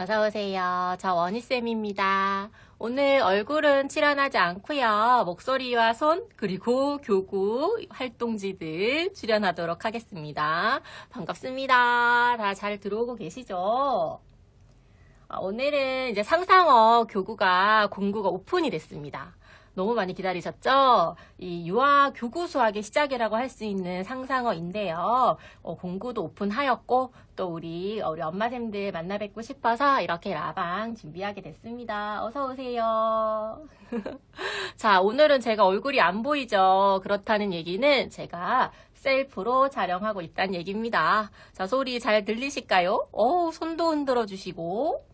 어서오세요. 저 원희쌤입니다. 오늘 얼굴은 출연하지 않고요. 목소리와 손 그리고 교구 활동지들 출연하도록 하겠습니다. 반갑습니다. 다 잘 들어오고 계시죠? 오늘은 이제 상상어 교구가 공구가 오픈이 됐습니다. 너무 많이 기다리셨죠? 이 유아 교구 수학의 시작이라고 할 수 있는 상상어인데요. 공구도 오픈하였고 또 우리 엄마쌤들 만나 뵙고 싶어서 이렇게 라방 준비하게 됐습니다. 어서 오세요. 자, 오늘은 제가 얼굴이 안 보이죠? 그렇다는 얘기는 제가 셀프로 촬영하고 있다는 얘기입니다. 자, 소리 잘 들리실까요? 손도 흔들어 주시고.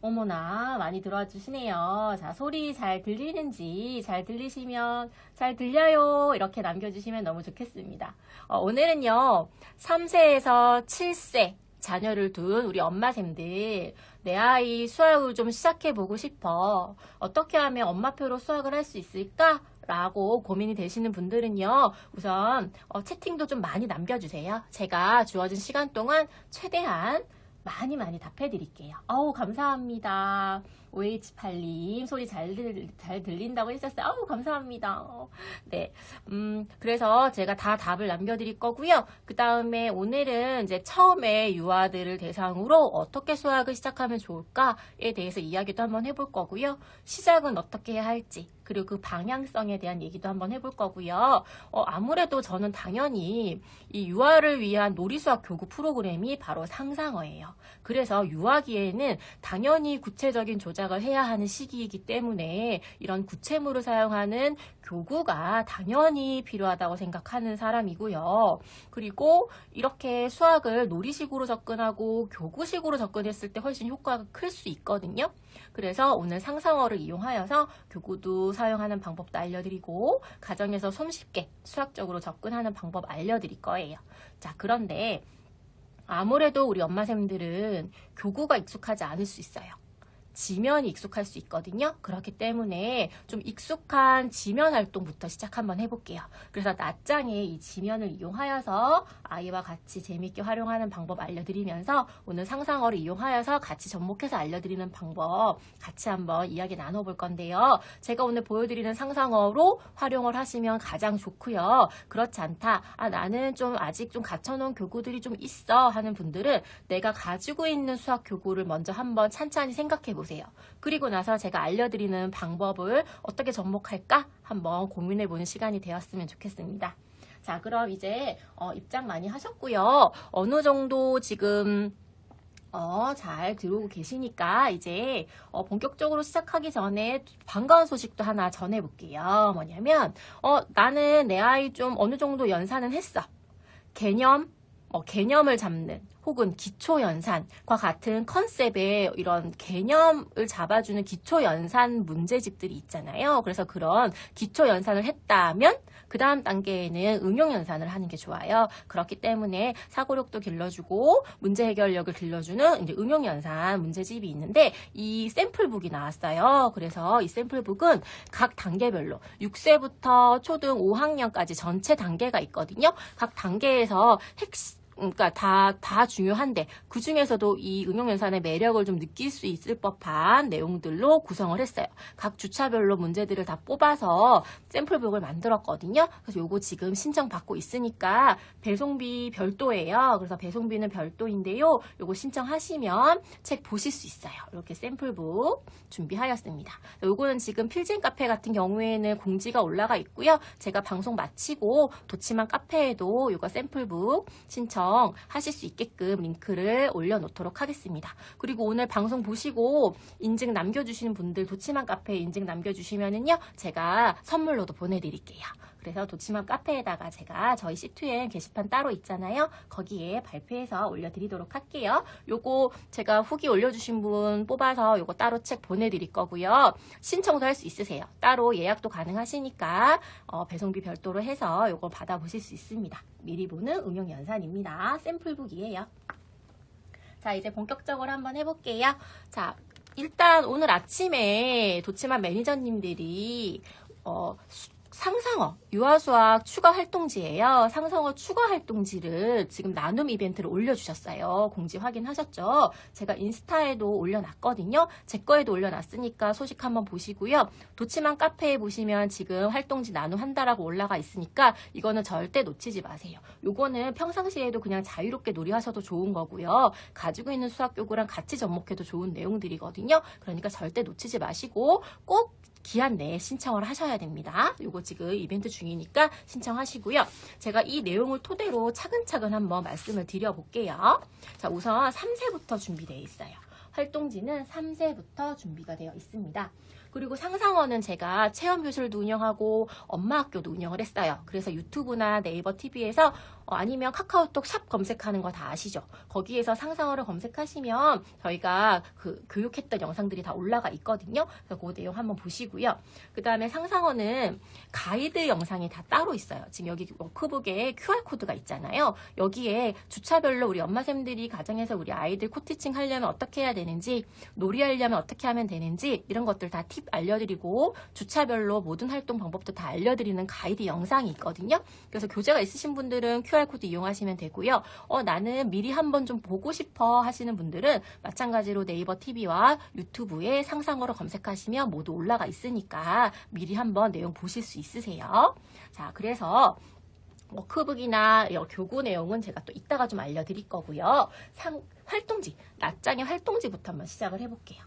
어머나 많이 들어와 주시네요. 자, 소리 잘 들리는지 잘 들리시면 잘 들려요 이렇게 남겨주시면 너무 좋겠습니다. 오늘은요 3세에서 7세 자녀를 둔 우리 엄마쌤들 내 아이 수학을 좀 시작해보고 싶어. 어떻게 하면 엄마표로 수학을 할 수 있을까? 라고 고민이 되시는 분들은요 우선 채팅도 좀 많이 남겨주세요. 제가 주어진 시간 동안 최대한 많이 답해 드릴게요. 감사합니다. OH8님 소리 잘 들린다고 해주셨어요. 감사합니다. 네. 그래서 제가 다 답을 남겨드릴 거고요. 그 다음에 오늘은 이제 처음에 유아들을 대상으로 어떻게 수학을 시작하면 좋을까에 대해서 이야기도 한번 해볼 거고요. 시작은 어떻게 해야 할지, 그리고 그 방향성에 대한 얘기도 한번 해볼 거고요. 아무래도 저는 당연히 이 유아를 위한 놀이수학 교구 프로그램이 바로 상상어예요. 그래서 유아기에는 당연히 구체적인 조작을 해야 하는 시기이기 때문에 이런 구체물을 사용하는 교구가 당연히 필요하다고 생각하는 사람이고요. 그리고 이렇게 수학을 놀이식으로 접근하고 교구식으로 접근했을 때 훨씬 효과가 클 수 있거든요. 그래서 오늘 상상어를 이용하여서 교구도 사용하는 방법도 알려드리고 가정에서 손쉽게 수학적으로 접근하는 방법 알려드릴 거예요. 자, 그런데 아무래도 우리 엄마쌤들은 교구가 익숙하지 않을 수 있어요. 지면이 익숙할 수 있거든요. 그렇기 때문에 좀 익숙한 지면 활동부터 시작 한번 해볼게요. 그래서 낮장에 이 지면을 이용하여서 아이와 같이 재미있게 활용하는 방법 알려드리면서 오늘 상상어를 이용하여서 같이 접목해서 알려드리는 방법 같이 한번 이야기 나눠볼 건데요. 제가 오늘 보여드리는 상상어로 활용을 하시면 가장 좋고요. 그렇지 않다. 나는 좀 아직 좀 갖춰놓은 교구들이 좀 있어 하는 분들은 내가 가지고 있는 수학 교구를 먼저 한번 찬찬히 생각해보세요. 그리고 나서 제가 알려드리는 방법을 어떻게 접목할까 한번 고민해보는 시간이 되었으면 좋겠습니다. 자, 그럼 이제 입장 많이 하셨고요. 어느 정도 지금 잘 들어오고 계시니까 이제 본격적으로 시작하기 전에 반가운 소식도 하나 전해볼게요. 뭐냐면 나는 내 아이 좀 어느 정도 연산은 했어. 개념을 잡는 혹은 기초연산과 같은 컨셉의 이런 개념을 잡아주는 기초연산 문제집들이 있잖아요. 그래서 그런 기초연산을 했다면 그 다음 단계에는 응용연산을 하는 게 좋아요. 그렇기 때문에 사고력도 길러주고 문제 해결력을 길러주는 이제 응용연산 문제집이 있는데 이 샘플북이 나왔어요. 그래서 이 샘플북은 각 단계별로 6세부터 초등 5학년까지 전체 단계가 있거든요. 각 단계에서 그러니까 다 중요한데 그 중에서도 이 응용연산의 매력을 좀 느낄 수 있을 법한 내용들로 구성을 했어요. 각 주차별로 문제들을 다 뽑아서 샘플북을 만들었거든요. 그래서 요거 지금 신청받고 있으니까 배송비 별도예요. 그래서 배송비는 별도인데요. 요거 신청하시면 책 보실 수 있어요. 이렇게 샘플북 준비하였습니다. 요거는 지금 필진 카페 같은 경우에는 공지가 올라가 있고요. 제가 방송 마치고 도치만 카페에도 요거 샘플북 신청하실 수 있게끔 링크를 올려놓도록 하겠습니다. 그리고 오늘 방송 보시고 인증 남겨주시는 분들 도치만 카페에 인증 남겨주시면은요 제가 선물로도 보내드릴게요. 그래서 도치만 카페에다가 제가 저희 C2N 게시판 따로 있잖아요. 거기에 발표해서 올려드리도록 할게요. 요거 제가 후기 올려주신 분 뽑아서 요거 따로 책 보내드릴 거고요. 신청도 할 수 있으세요. 따로 예약도 가능하시니까 배송비 별도로 해서 요거 받아보실 수 있습니다. 미리 보는 응용연산입니다. 샘플북이에요. 자, 이제 본격적으로 한번 해볼게요. 자, 일단 오늘 아침에 도치만 매니저님들이 상상어 유아수학 추가 활동지예요. 상성어 추가 활동지를 지금 나눔 이벤트를 올려주셨어요. 공지 확인하셨죠? 제가 인스타에도 올려놨거든요. 제 거에도 올려놨으니까 소식 한번 보시고요. 도치만 카페에 보시면 지금 활동지 나눔한다라고 올라가 있으니까 이거는 절대 놓치지 마세요. 요거는 평상시에도 그냥 자유롭게 놀이하셔도 좋은 거고요. 가지고 있는 수학교구랑 같이 접목해도 좋은 내용들이거든요. 그러니까 절대 놓치지 마시고 꼭 기한 내에 신청을 하셔야 됩니다. 요거 지금 이벤트 중이니까 신청하시고요. 제가 이 내용을 토대로 차근차근 한번 말씀을 드려볼게요. 자, 우선 3세부터 준비되어 있어요. 활동지는 3세부터 준비가 되어 있습니다. 그리고 상상어는 제가 체험교실도 운영하고 엄마학교도 운영을 했어요. 그래서 유튜브나 네이버 TV에서 아니면 카카오톡 샵 검색하는 거 다 아시죠? 거기에서 상상어를 검색하시면 저희가 그 교육했던 영상들이 다 올라가 있거든요. 그래서 그 내용 한번 보시고요. 그 다음에 상상어는 가이드 영상이 다 따로 있어요. 지금 여기 워크북에 QR코드가 있잖아요. 여기에 주차별로 우리 엄마쌤들이 가정에서 우리 아이들 코티칭 하려면 어떻게 해야 되는지, 놀이하려면 어떻게 하면 되는지 이런 것들 다 팁 알려드리고 주차별로 모든 활동 방법도 다 알려드리는 가이드 영상이 있거든요. 그래서 교재가 있으신 분들은 QR코드 이용하시면 되고요. 나는 미리 한번 좀 보고 싶어 하시는 분들은 마찬가지로 네이버 TV와 유튜브에 상상어로 검색하시면 모두 올라가 있으니까 미리 한번 내용 보실 수 있으세요. 자, 그래서 워크북이나 교구 내용은 제가 또 이따가 좀 알려드릴 거고요. 활동지, 낮장의 활동지부터 한번 시작을 해볼게요.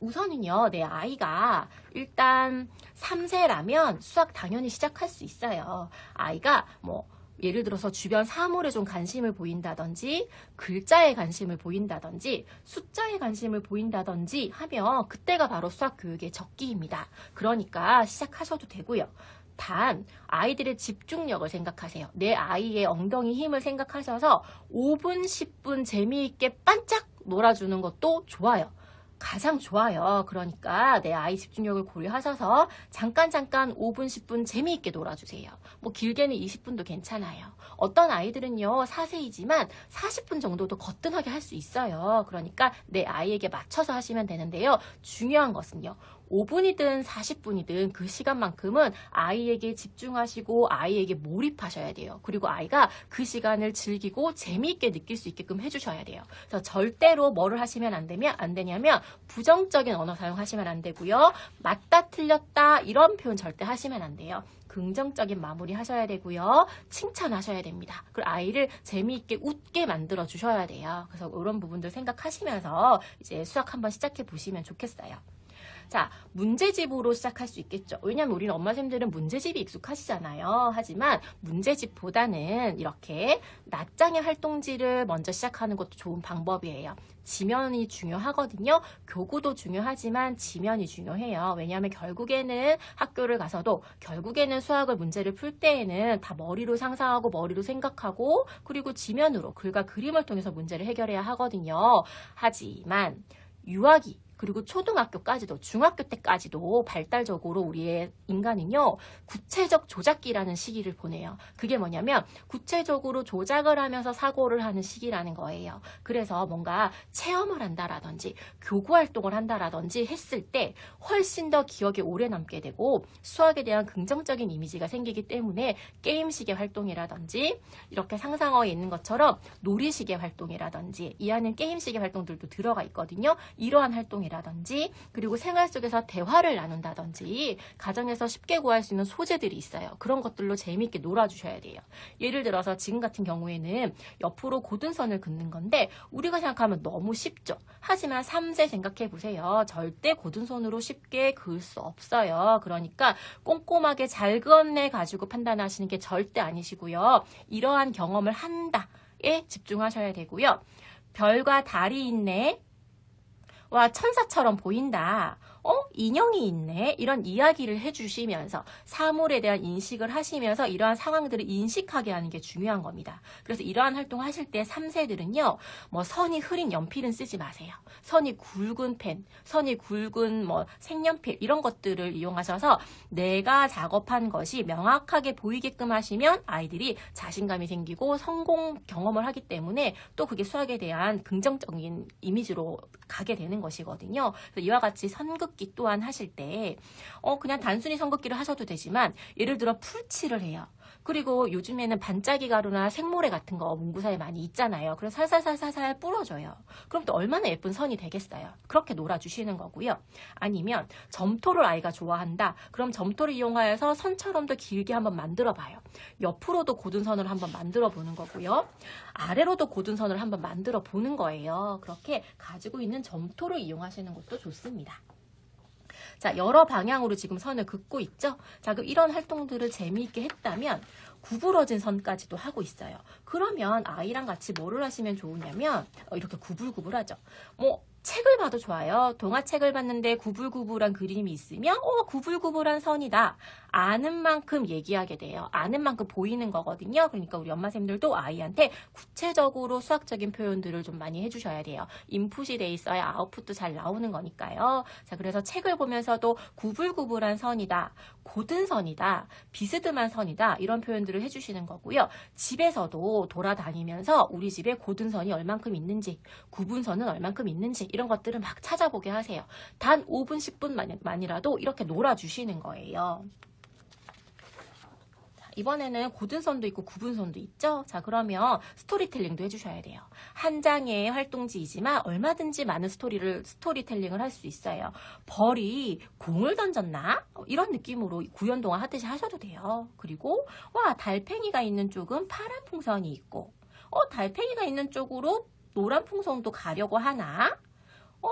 우선은요, 내 아이가 일단 3세라면 수학 당연히 시작할 수 있어요. 아이가 예를 들어서 주변 사물에 좀 관심을 보인다든지 글자에 관심을 보인다든지 숫자에 관심을 보인다든지 하면 그때가 바로 수학 교육의 적기입니다. 그러니까 시작하셔도 되고요. 단 아이들의 집중력을 생각하세요. 내 아이의 엉덩이 힘을 생각하셔서 5분, 10분 재미있게 반짝 놀아주는 것도 좋아요. 가장 좋아요. 그러니까 내 아이 집중력을 고려하셔서 잠깐 5분, 10분 재미있게 놀아주세요. 길게는 20분도 괜찮아요. 어떤 아이들은요 4세이지만 40분 정도도 거뜬하게 할 수 있어요. 그러니까 내 아이에게 맞춰서 하시면 되는데요. 중요한 것은요. 5분이든 40분이든 그 시간만큼은 아이에게 집중하시고 아이에게 몰입하셔야 돼요. 그리고 아이가 그 시간을 즐기고 재미있게 느낄 수 있게끔 해주셔야 돼요. 그래서 절대로 뭐를 하시면 안 되냐면 부정적인 언어 사용하시면 안 되고요. 맞다 틀렸다 이런 표현 절대 하시면 안 돼요. 긍정적인 마무리 하셔야 되고요. 칭찬하셔야 됩니다. 그리고 아이를 재미있게 웃게 만들어 주셔야 돼요. 그래서 이런 부분들 생각하시면서 이제 수학 한번 시작해 보시면 좋겠어요. 자, 문제집으로 시작할 수 있겠죠. 왜냐하면 우리는 엄마쌤들은 문제집이 익숙하시잖아요. 하지만 문제집보다는 이렇게 낮장의 활동지를 먼저 시작하는 것도 좋은 방법이에요. 지면이 중요하거든요. 교구도 중요하지만 지면이 중요해요. 왜냐하면 결국에는 학교를 가서도 결국에는 수학을 문제를 풀 때에는 다 머리로 상상하고 머리로 생각하고 그리고 지면으로 글과 그림을 통해서 문제를 해결해야 하거든요. 하지만 유아기 그리고 초등학교까지도 중학교 때까지도 발달적으로 우리의 인간은요 구체적 조작기라는 시기를 보내요. 그게 뭐냐면 구체적으로 조작을 하면서 사고를 하는 시기라는 거예요. 그래서 뭔가 체험을 한다라든지 교구 활동을 한다라든지 했을 때 훨씬 더 기억에 오래 남게 되고 수학에 대한 긍정적인 이미지가 생기기 때문에 게임식의 활동이라든지 이렇게 상상어에 있는 것처럼 놀이식의 활동이라든지 이 안에 게임식의 활동들도 들어가 있거든요. 이러한 활동이 라든지 그리고 생활 속에서 대화를 나눈다든지 가정에서 쉽게 구할 수 있는 소재들이 있어요. 그런 것들로 재미있게 놀아주셔야 돼요. 예를 들어서 지금 같은 경우에는 옆으로 고든선을 긋는 건데 우리가 생각하면 너무 쉽죠. 하지만 3세 생각해 보세요. 절대 고든선으로 쉽게 그을 수 없어요. 그러니까 꼼꼼하게 잘 그었네 가지고 판단하시는 게 절대 아니시고요. 이러한 경험을 한다에 집중하셔야 되고요. 별과 달이 있네. 와, 천사처럼 보인다. 인형이 있네. 이런 이야기를 해주시면서 사물에 대한 인식을 하시면서 이러한 상황들을 인식하게 하는 게 중요한 겁니다. 그래서 이러한 활동을 하실 때 3세들은요. 선이 흐린 연필은 쓰지 마세요. 선이 굵은 펜, 선이 굵은 색연필 이런 것들을 이용하셔서 내가 작업한 것이 명확하게 보이게끔 하시면 아이들이 자신감이 생기고 성공 경험을 하기 때문에 또 그게 수학에 대한 긍정적인 이미지로 가게 되는 것이거든요. 그래서 이와 같이 선긋 선긋기 또한 하실 때 그냥 단순히 선긋기를 하셔도 되지만 예를 들어 풀칠을 해요. 그리고 요즘에는 반짝이 가루나 생모래 같은 거 문구사에 많이 있잖아요. 그래서 살살살살살 뿌려줘요. 그럼 또 얼마나 예쁜 선이 되겠어요. 그렇게 놀아주시는 거고요. 아니면 점토를 아이가 좋아한다. 그럼 점토를 이용하여서 선처럼 더 길게 한번 만들어 봐요. 옆으로도 고든 선을 한번 만들어 보는 거고요. 아래로도 고든 선을 한번 만들어 보는 거예요. 그렇게 가지고 있는 점토를 이용하시는 것도 좋습니다. 자, 여러 방향으로 지금 선을 긋고 있죠? 자, 그럼 이런 활동들을 재미있게 했다면 구부러진 선까지도 하고 있어요. 그러면 아이랑 같이 뭐를 하시면 좋으냐면 이렇게 구불구불하죠. 뭐 책을 봐도 좋아요. 동화책을 봤는데 구불구불한 그림이 있으면 구불구불한 선이다. 아는 만큼 얘기하게 돼요. 아는 만큼 보이는 거거든요. 그러니까 우리 엄마쌤들도 아이한테 구체적으로 수학적인 표현들을 좀 많이 해주셔야 돼요. 인풋이 돼 있어야 아웃풋도 잘 나오는 거니까요. 자, 그래서 책을 보면서도 구불구불한 선이다. 고든 선이다. 비스듬한 선이다. 이런 표현들을 해주시는 거고요. 집에서도 돌아다니면서 우리 집에 고든 선이 얼만큼 있는지, 구분 선은 얼만큼 있는지 이런 것들을 막 찾아보게 하세요. 단 5분, 10분만이라도 이렇게 놀아주시는 거예요. 이번에는 고든선도 있고 구분선도 있죠? 자, 그러면 스토리텔링도 해주셔야 돼요. 한 장의 활동지이지만 얼마든지 많은 스토리텔링을 할 수 있어요. 벌이 공을 던졌나? 이런 느낌으로 구연동화 하듯이 하셔도 돼요. 그리고 달팽이가 있는 쪽은 파란 풍선이 있고 달팽이가 있는 쪽으로 노란 풍선도 가려고 하나?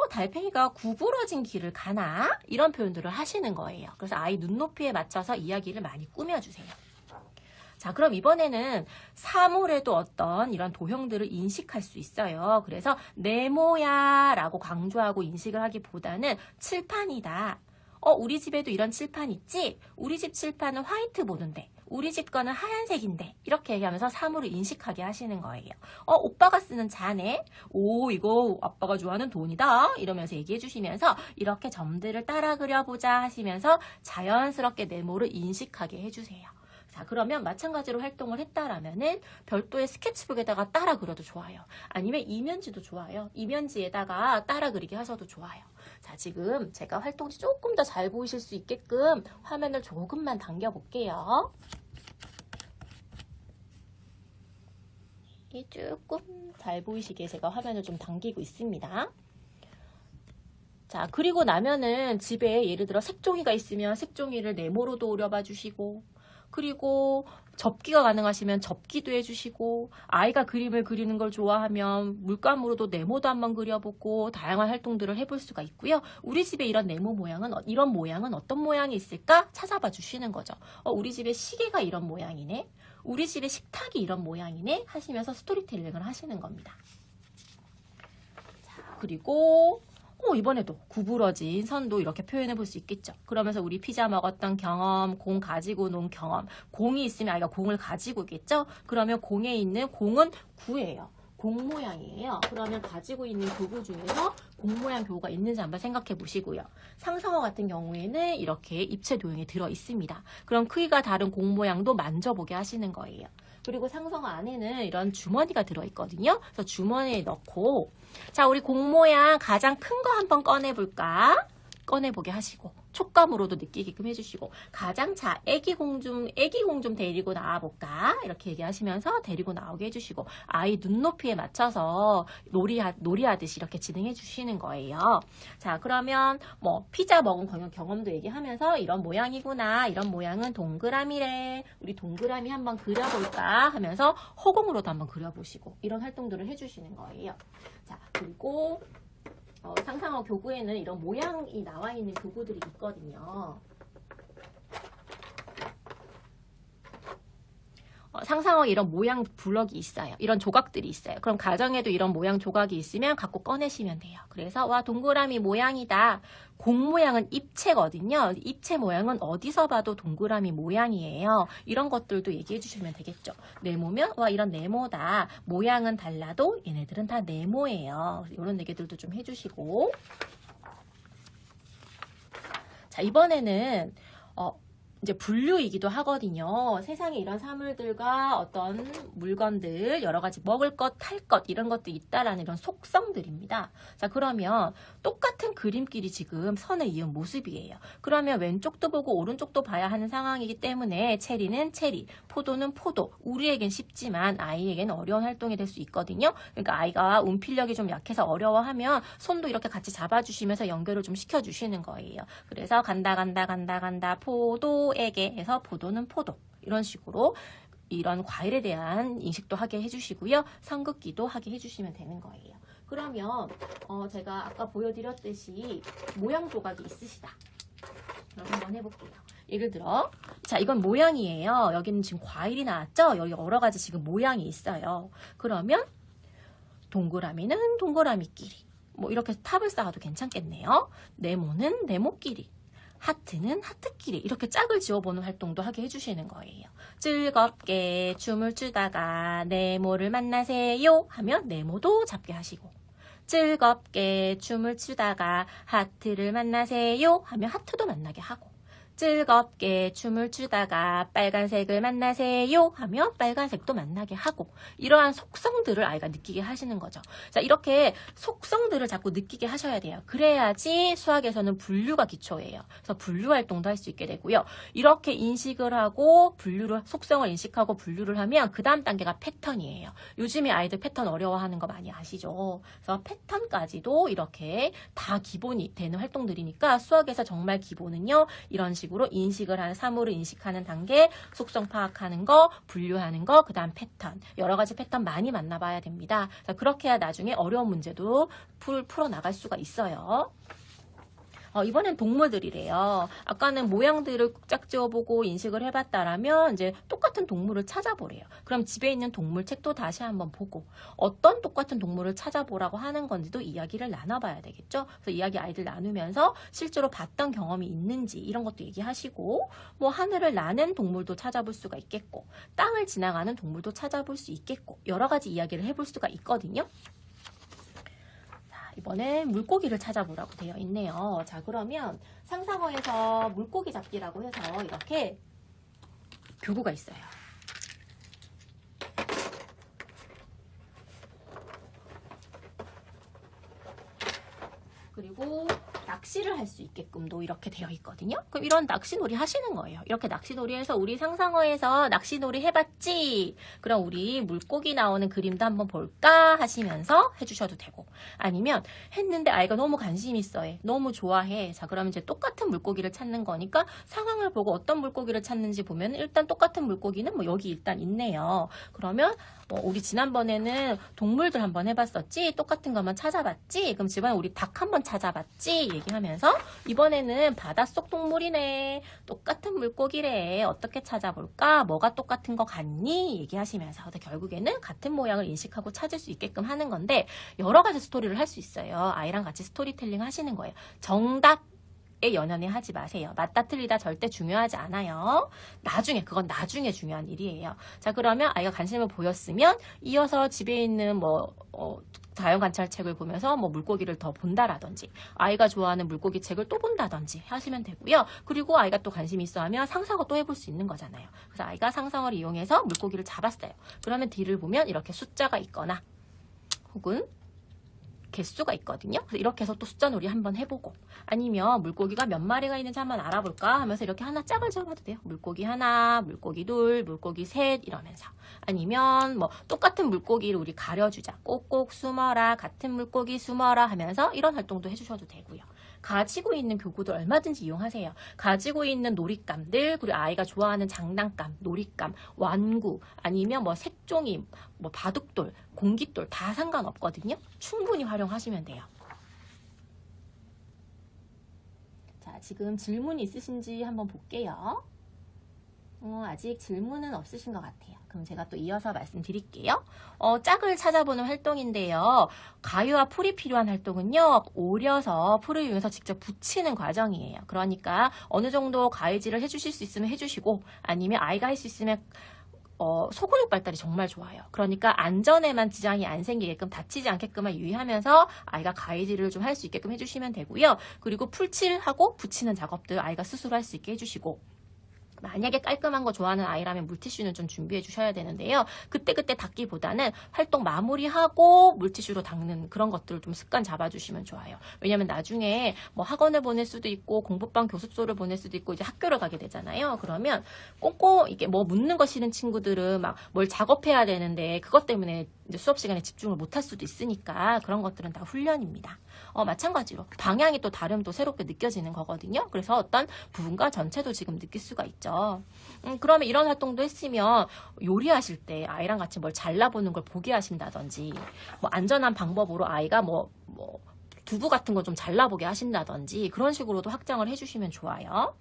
달팽이가 구부러진 길을 가나? 이런 표현들을 하시는 거예요. 그래서 아이 눈높이에 맞춰서 이야기를 많이 꾸며주세요. 자, 그럼 이번에는 사물에도 어떤 이런 도형들을 인식할 수 있어요. 그래서 네모야라고 강조하고 인식을 하기보다는 칠판이다. 우리 집에도 이런 칠판 있지? 우리 집 칠판은 화이트보드인데 우리 집 거는 하얀색인데 이렇게 얘기하면서 사물을 인식하게 하시는 거예요. 오빠가 쓰는 잔에 이거 아빠가 좋아하는 돈이다 이러면서 얘기해 주시면서 이렇게 점들을 따라 그려보자 하시면서 자연스럽게 네모를 인식하게 해주세요. 자, 그러면 마찬가지로 활동을 했다라면은 별도의 스케치북에다가 따라 그려도 좋아요. 아니면 이면지도 좋아요. 이면지에다가 따라 그리게 하셔도 좋아요. 자, 지금 제가 활동지 조금 더 잘 보이실 수 있게끔 화면을 조금만 당겨 볼게요. 조금 잘 보이시게 제가 화면을 좀 당기고 있습니다. 자, 그리고 나면은 집에 예를 들어 색종이가 있으면 색종이를 네모로도 오려봐 주시고, 그리고 접기가 가능하시면 접기도 해주시고, 아이가 그림을 그리는 걸 좋아하면 물감으로도 네모도 한번 그려보고 다양한 활동들을 해볼 수가 있고요. 우리 집에 이런 네모 모양은 이런 모양은 어떤 모양이 있을까 찾아봐 주시는 거죠. 우리 집에 시계가 이런 모양이네. 우리 집에 식탁이 이런 모양이네 하시면서 스토리텔링을 하시는 겁니다. 자, 그리고 이번에도 구부러진 선도 이렇게 표현해 볼 수 있겠죠. 그러면서 우리 피자 먹었던 경험, 공 가지고 논 경험. 공이 있으면 아이가 공을 가지고 있겠죠. 그러면 공에 있는 공은 구예요. 공 모양이에요. 그러면 가지고 있는 교구 중에서 공 모양 교구가 있는지 한번 생각해 보시고요. 상상어 같은 경우에는 이렇게 입체 도형이 들어 있습니다. 그럼 크기가 다른 공 모양도 만져보게 하시는 거예요. 그리고 상상어 안에는 이런 주머니가 들어있거든요. 그래서 주머니에 넣고, 자, 우리 공 모양 가장 큰 거 한번 꺼내볼까? 꺼내보게 하시고, 촉감으로도 느끼게끔 해주시고, 가장 애기 공 좀 데리고 나와볼까? 이렇게 얘기하시면서 데리고 나오게 해주시고, 아이 눈높이에 맞춰서 놀이하듯이 이렇게 진행해 주시는 거예요. 자, 그러면 피자 먹은 경험도 얘기하면서 이런 모양이구나. 이런 모양은 동그라미래. 우리 동그라미 한번 그려볼까? 하면서 허공으로도 한번 그려보시고, 이런 활동들을 해주시는 거예요. 자, 그리고 상상어 교구에는 이런 모양이 나와 있는 교구들이 있거든요. 상상어 이런 모양 블럭이 있어요. 이런 조각들이 있어요. 그럼 가정에도 이런 모양 조각이 있으면 갖고 꺼내시면 돼요. 그래서 동그라미 모양이다. 공 모양은 입체거든요. 입체 모양은 어디서 봐도 동그라미 모양이에요. 이런 것들도 얘기해 주시면 되겠죠. 네모면 이런 네모다. 모양은 달라도 얘네들은 다 네모예요. 이런 얘기들도 좀 해주시고, 자, 이번에는 이제 분류이기도 하거든요. 세상에 이런 사물들과 어떤 물건들, 여러 가지 먹을 것, 탈 것, 이런 것도 있다라는 이런 속성들입니다. 자, 그러면 똑같은 그림끼리 지금 선을 이은 모습이에요. 그러면 왼쪽도 보고 오른쪽도 봐야 하는 상황이기 때문에 체리는 체리, 포도는 포도. 우리에겐 쉽지만 아이에겐 어려운 활동이 될 수 있거든요. 그러니까 아이가 운필력이 좀 약해서 어려워하면 손도 이렇게 같이 잡아주시면서 연결을 좀 시켜주시는 거예요. 그래서 간다 포도에게 해서 포도는 포도, 이런 식으로 이런 과일에 대한 인식도 하게 해주시고요. 삼국기도 하게 해주시면 되는 거예요. 그러면 제가 아까 보여드렸듯이 모양 조각이 있으시다. 그럼 한번 해볼게요. 예를 들어, 자, 이건 모양이에요. 여기는 지금 과일이 나왔죠? 여기 여러 가지 지금 모양이 있어요. 그러면 동그라미는 동그라미끼리, 뭐 이렇게 탑을 쌓아도 괜찮겠네요. 네모는 네모끼리, 하트는 하트끼리, 이렇게 짝을 지어보는 활동도 하게 해주시는 거예요. 즐겁게 춤을 추다가 네모를 만나세요 하면 네모도 잡게 하시고, 즐겁게 춤을 추다가 하트를 만나세요 하면 하트도 만나게 하고, 즐겁게 춤을 추다가 빨간색을 만나세요 하며 빨간색도 만나게 하고, 이러한 속성들을 아이가 느끼게 하시는 거죠. 자, 이렇게 속성들을 자꾸 느끼게 하셔야 돼요. 그래야지 수학에서는 분류가 기초예요. 그래서 분류 활동도 할 수 있게 되고요. 이렇게 인식을 하고 분류를, 속성을 인식하고 분류를 하면 그 다음 단계가 패턴이에요. 요즘에 아이들 패턴 어려워하는 거 많이 아시죠? 그래서 패턴까지도 이렇게 다 기본이 되는 활동들이니까 수학에서 정말 기본은요, 이런 식으로 인식을 하는, 사물을 인식하는 단계, 속성 파악하는 거, 분류하는 거, 그 다음 패턴, 여러 가지 패턴 많이 만나봐야 됩니다. 그렇게 해야 나중에 어려운 문제도 풀어나갈 수가 있어요. 이번엔 동물들이래요. 아까는 모양들을 짝지어보고 인식을 해봤다라면 이제 똑같은 동물을 찾아보래요. 그럼 집에 있는 동물책도 다시 한번 보고 어떤 똑같은 동물을 찾아보라고 하는 건지도 이야기를 나눠봐야 되겠죠. 그래서 이야기 아이들 나누면서 실제로 봤던 경험이 있는지 이런 것도 얘기하시고, 뭐 하늘을 나는 동물도 찾아볼 수가 있겠고, 땅을 지나가는 동물도 찾아볼 수 있겠고, 여러 가지 이야기를 해볼 수가 있거든요. 이번엔 물고기를 찾아보라고 되어 있네요. 자, 그러면 상상어에서 물고기 잡기라고 해서 이렇게 교구가 있어요. 그리고 낚시를 할 수 있게끔도 이렇게 되어 있거든요. 그럼 이런 낚시놀이 하시는 거예요. 이렇게 낚시놀이해서 우리 상상어에서 낚시놀이 해봤지? 그럼 우리 물고기 나오는 그림도 한번 볼까? 하시면서 해주셔도 되고, 아니면 했는데 아이가 너무 관심 있어 해. 너무 좋아해. 자, 그러면 이제 똑같은 물고기를 찾는 거니까 상황을 보고 어떤 물고기를 찾는지 보면 일단 똑같은 물고기는 뭐 여기 일단 있네요. 그러면 우리 지난번에는 동물들 한번 해봤었지? 똑같은 것만 찾아봤지? 그럼 집안에 우리 닭 한번 찾아봤지? 얘기하면서 이번에는 바닷속 동물이네. 똑같은 물고기래. 어떻게 찾아볼까? 뭐가 똑같은 거 같니? 얘기하시면서 결국에는 같은 모양을 인식하고 찾을 수 있게끔 하는 건데, 여러 가지 스토리를 할 수 있어요. 아이랑 같이 스토리텔링 하시는 거예요. 정답 에 연연해 하지 마세요. 맞다 틀리다 절대 중요하지 않아요. 그건 나중에 중요한 일이에요. 자, 그러면 아이가 관심을 보였으면 이어서 집에 있는 자연관찰책을 보면서 물고기를 더 본다라든지, 아이가 좋아하는 물고기 책을 또 본다든지 하시면 되고요. 그리고 아이가 또 관심이 있어 하면 상상어 또 해볼 수 있는 거잖아요. 그래서 아이가 상상어를 이용해서 물고기를 잡았어요. 그러면 뒤를 보면 이렇게 숫자가 있거나 혹은 개수가 있거든요. 그래서 이렇게 해서 또 숫자 놀이 한번 해보고, 아니면 물고기가 몇 마리가 있는지 한번 알아볼까 하면서 이렇게 하나 짝을 지어봐도 돼요. 물고기 하나, 물고기 둘, 물고기 셋 이러면서. 아니면 똑같은 물고기를 우리 가려주자. 꼭꼭 숨어라, 같은 물고기 숨어라 하면서 이런 활동도 해주셔도 되고요. 가지고 있는 교구도 얼마든지 이용하세요. 가지고 있는 놀잇감들, 그리고 아이가 좋아하는 장난감, 놀잇감, 완구, 아니면 색종이, 바둑돌, 공깃돌 다 상관없거든요. 충분히 활용하시면 돼요. 자, 지금 질문 있으신지 한번 볼게요. 아직 질문은 없으신 것 같아요. 그럼 제가 또 이어서 말씀드릴게요. 짝을 찾아보는 활동인데요. 가위와 풀이 필요한 활동은요, 오려서 풀을 이용해서 직접 붙이는 과정이에요. 그러니까 어느 정도 가위질을 해주실 수 있으면 해주시고, 아니면 아이가 할 수 있으면 소근육 발달이 정말 좋아요. 그러니까 안전에만 지장이 안 생기게끔, 다치지 않게끔만 유의하면서 아이가 가위질을 좀 할 수 있게끔 해주시면 되고요. 그리고 풀칠하고 붙이는 작업들 아이가 스스로 할 수 있게 해주시고, 만약에 깔끔한 거 좋아하는 아이라면 물티슈는 좀 준비해 주셔야 되는데요. 그때그때 닦기보다는 활동 마무리하고 물티슈로 닦는 그런 것들을 좀 습관 잡아주시면 좋아요. 왜냐면 나중에 뭐 학원을 보낼 수도 있고 공부방 교습소를 보낼 수도 있고 이제 학교를 가게 되잖아요. 그러면 꼼꼼 이게 뭐 묻는 거 싫은 친구들은 막 뭘 작업해야 되는데 그것 때문에 이제 수업 시간에 집중을 못할 수도 있으니까 그런 것들은 다 훈련입니다. 마찬가지로 방향이 또 다르면 또 새롭게 느껴지는 거거든요. 그래서 어떤 부분과 전체도 지금 느낄 수가 있죠. 그러면 이런 활동도 했으면 요리하실 때 아이랑 같이 뭘 잘라보는 걸 보게 하신다든지 뭐 안전한 방법으로 아이가 뭐 두부 같은 거 좀 잘라보게 하신다든지 그런 식으로도 확장을 해주시면 좋아요.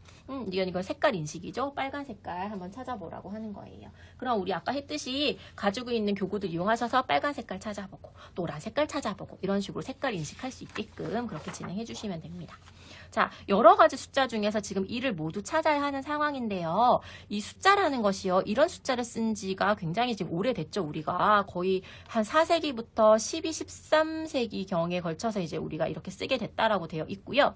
이건 색깔 인식이죠. 빨간 색깔 한번 찾아보라고 하는 거예요. 그럼 우리 아까 했듯이 가지고 있는 교구들 이용하셔서 빨간 색깔 찾아보고 노란 색깔 찾아보고 이런 식으로 색깔 인식할 수 있게끔 그렇게 진행해 주시면 됩니다. 자, 여러 가지 숫자 중에서 지금 2를 모두 찾아야 하는 상황인데요. 이 숫자라는 것이요. 이런 숫자를 쓴 지가 굉장히 지금 오래됐죠. 우리가 거의 한 4세기부터 12, 13세기 경에 걸쳐서 이제 우리가 이렇게 쓰게 됐다라고 되어 있고요.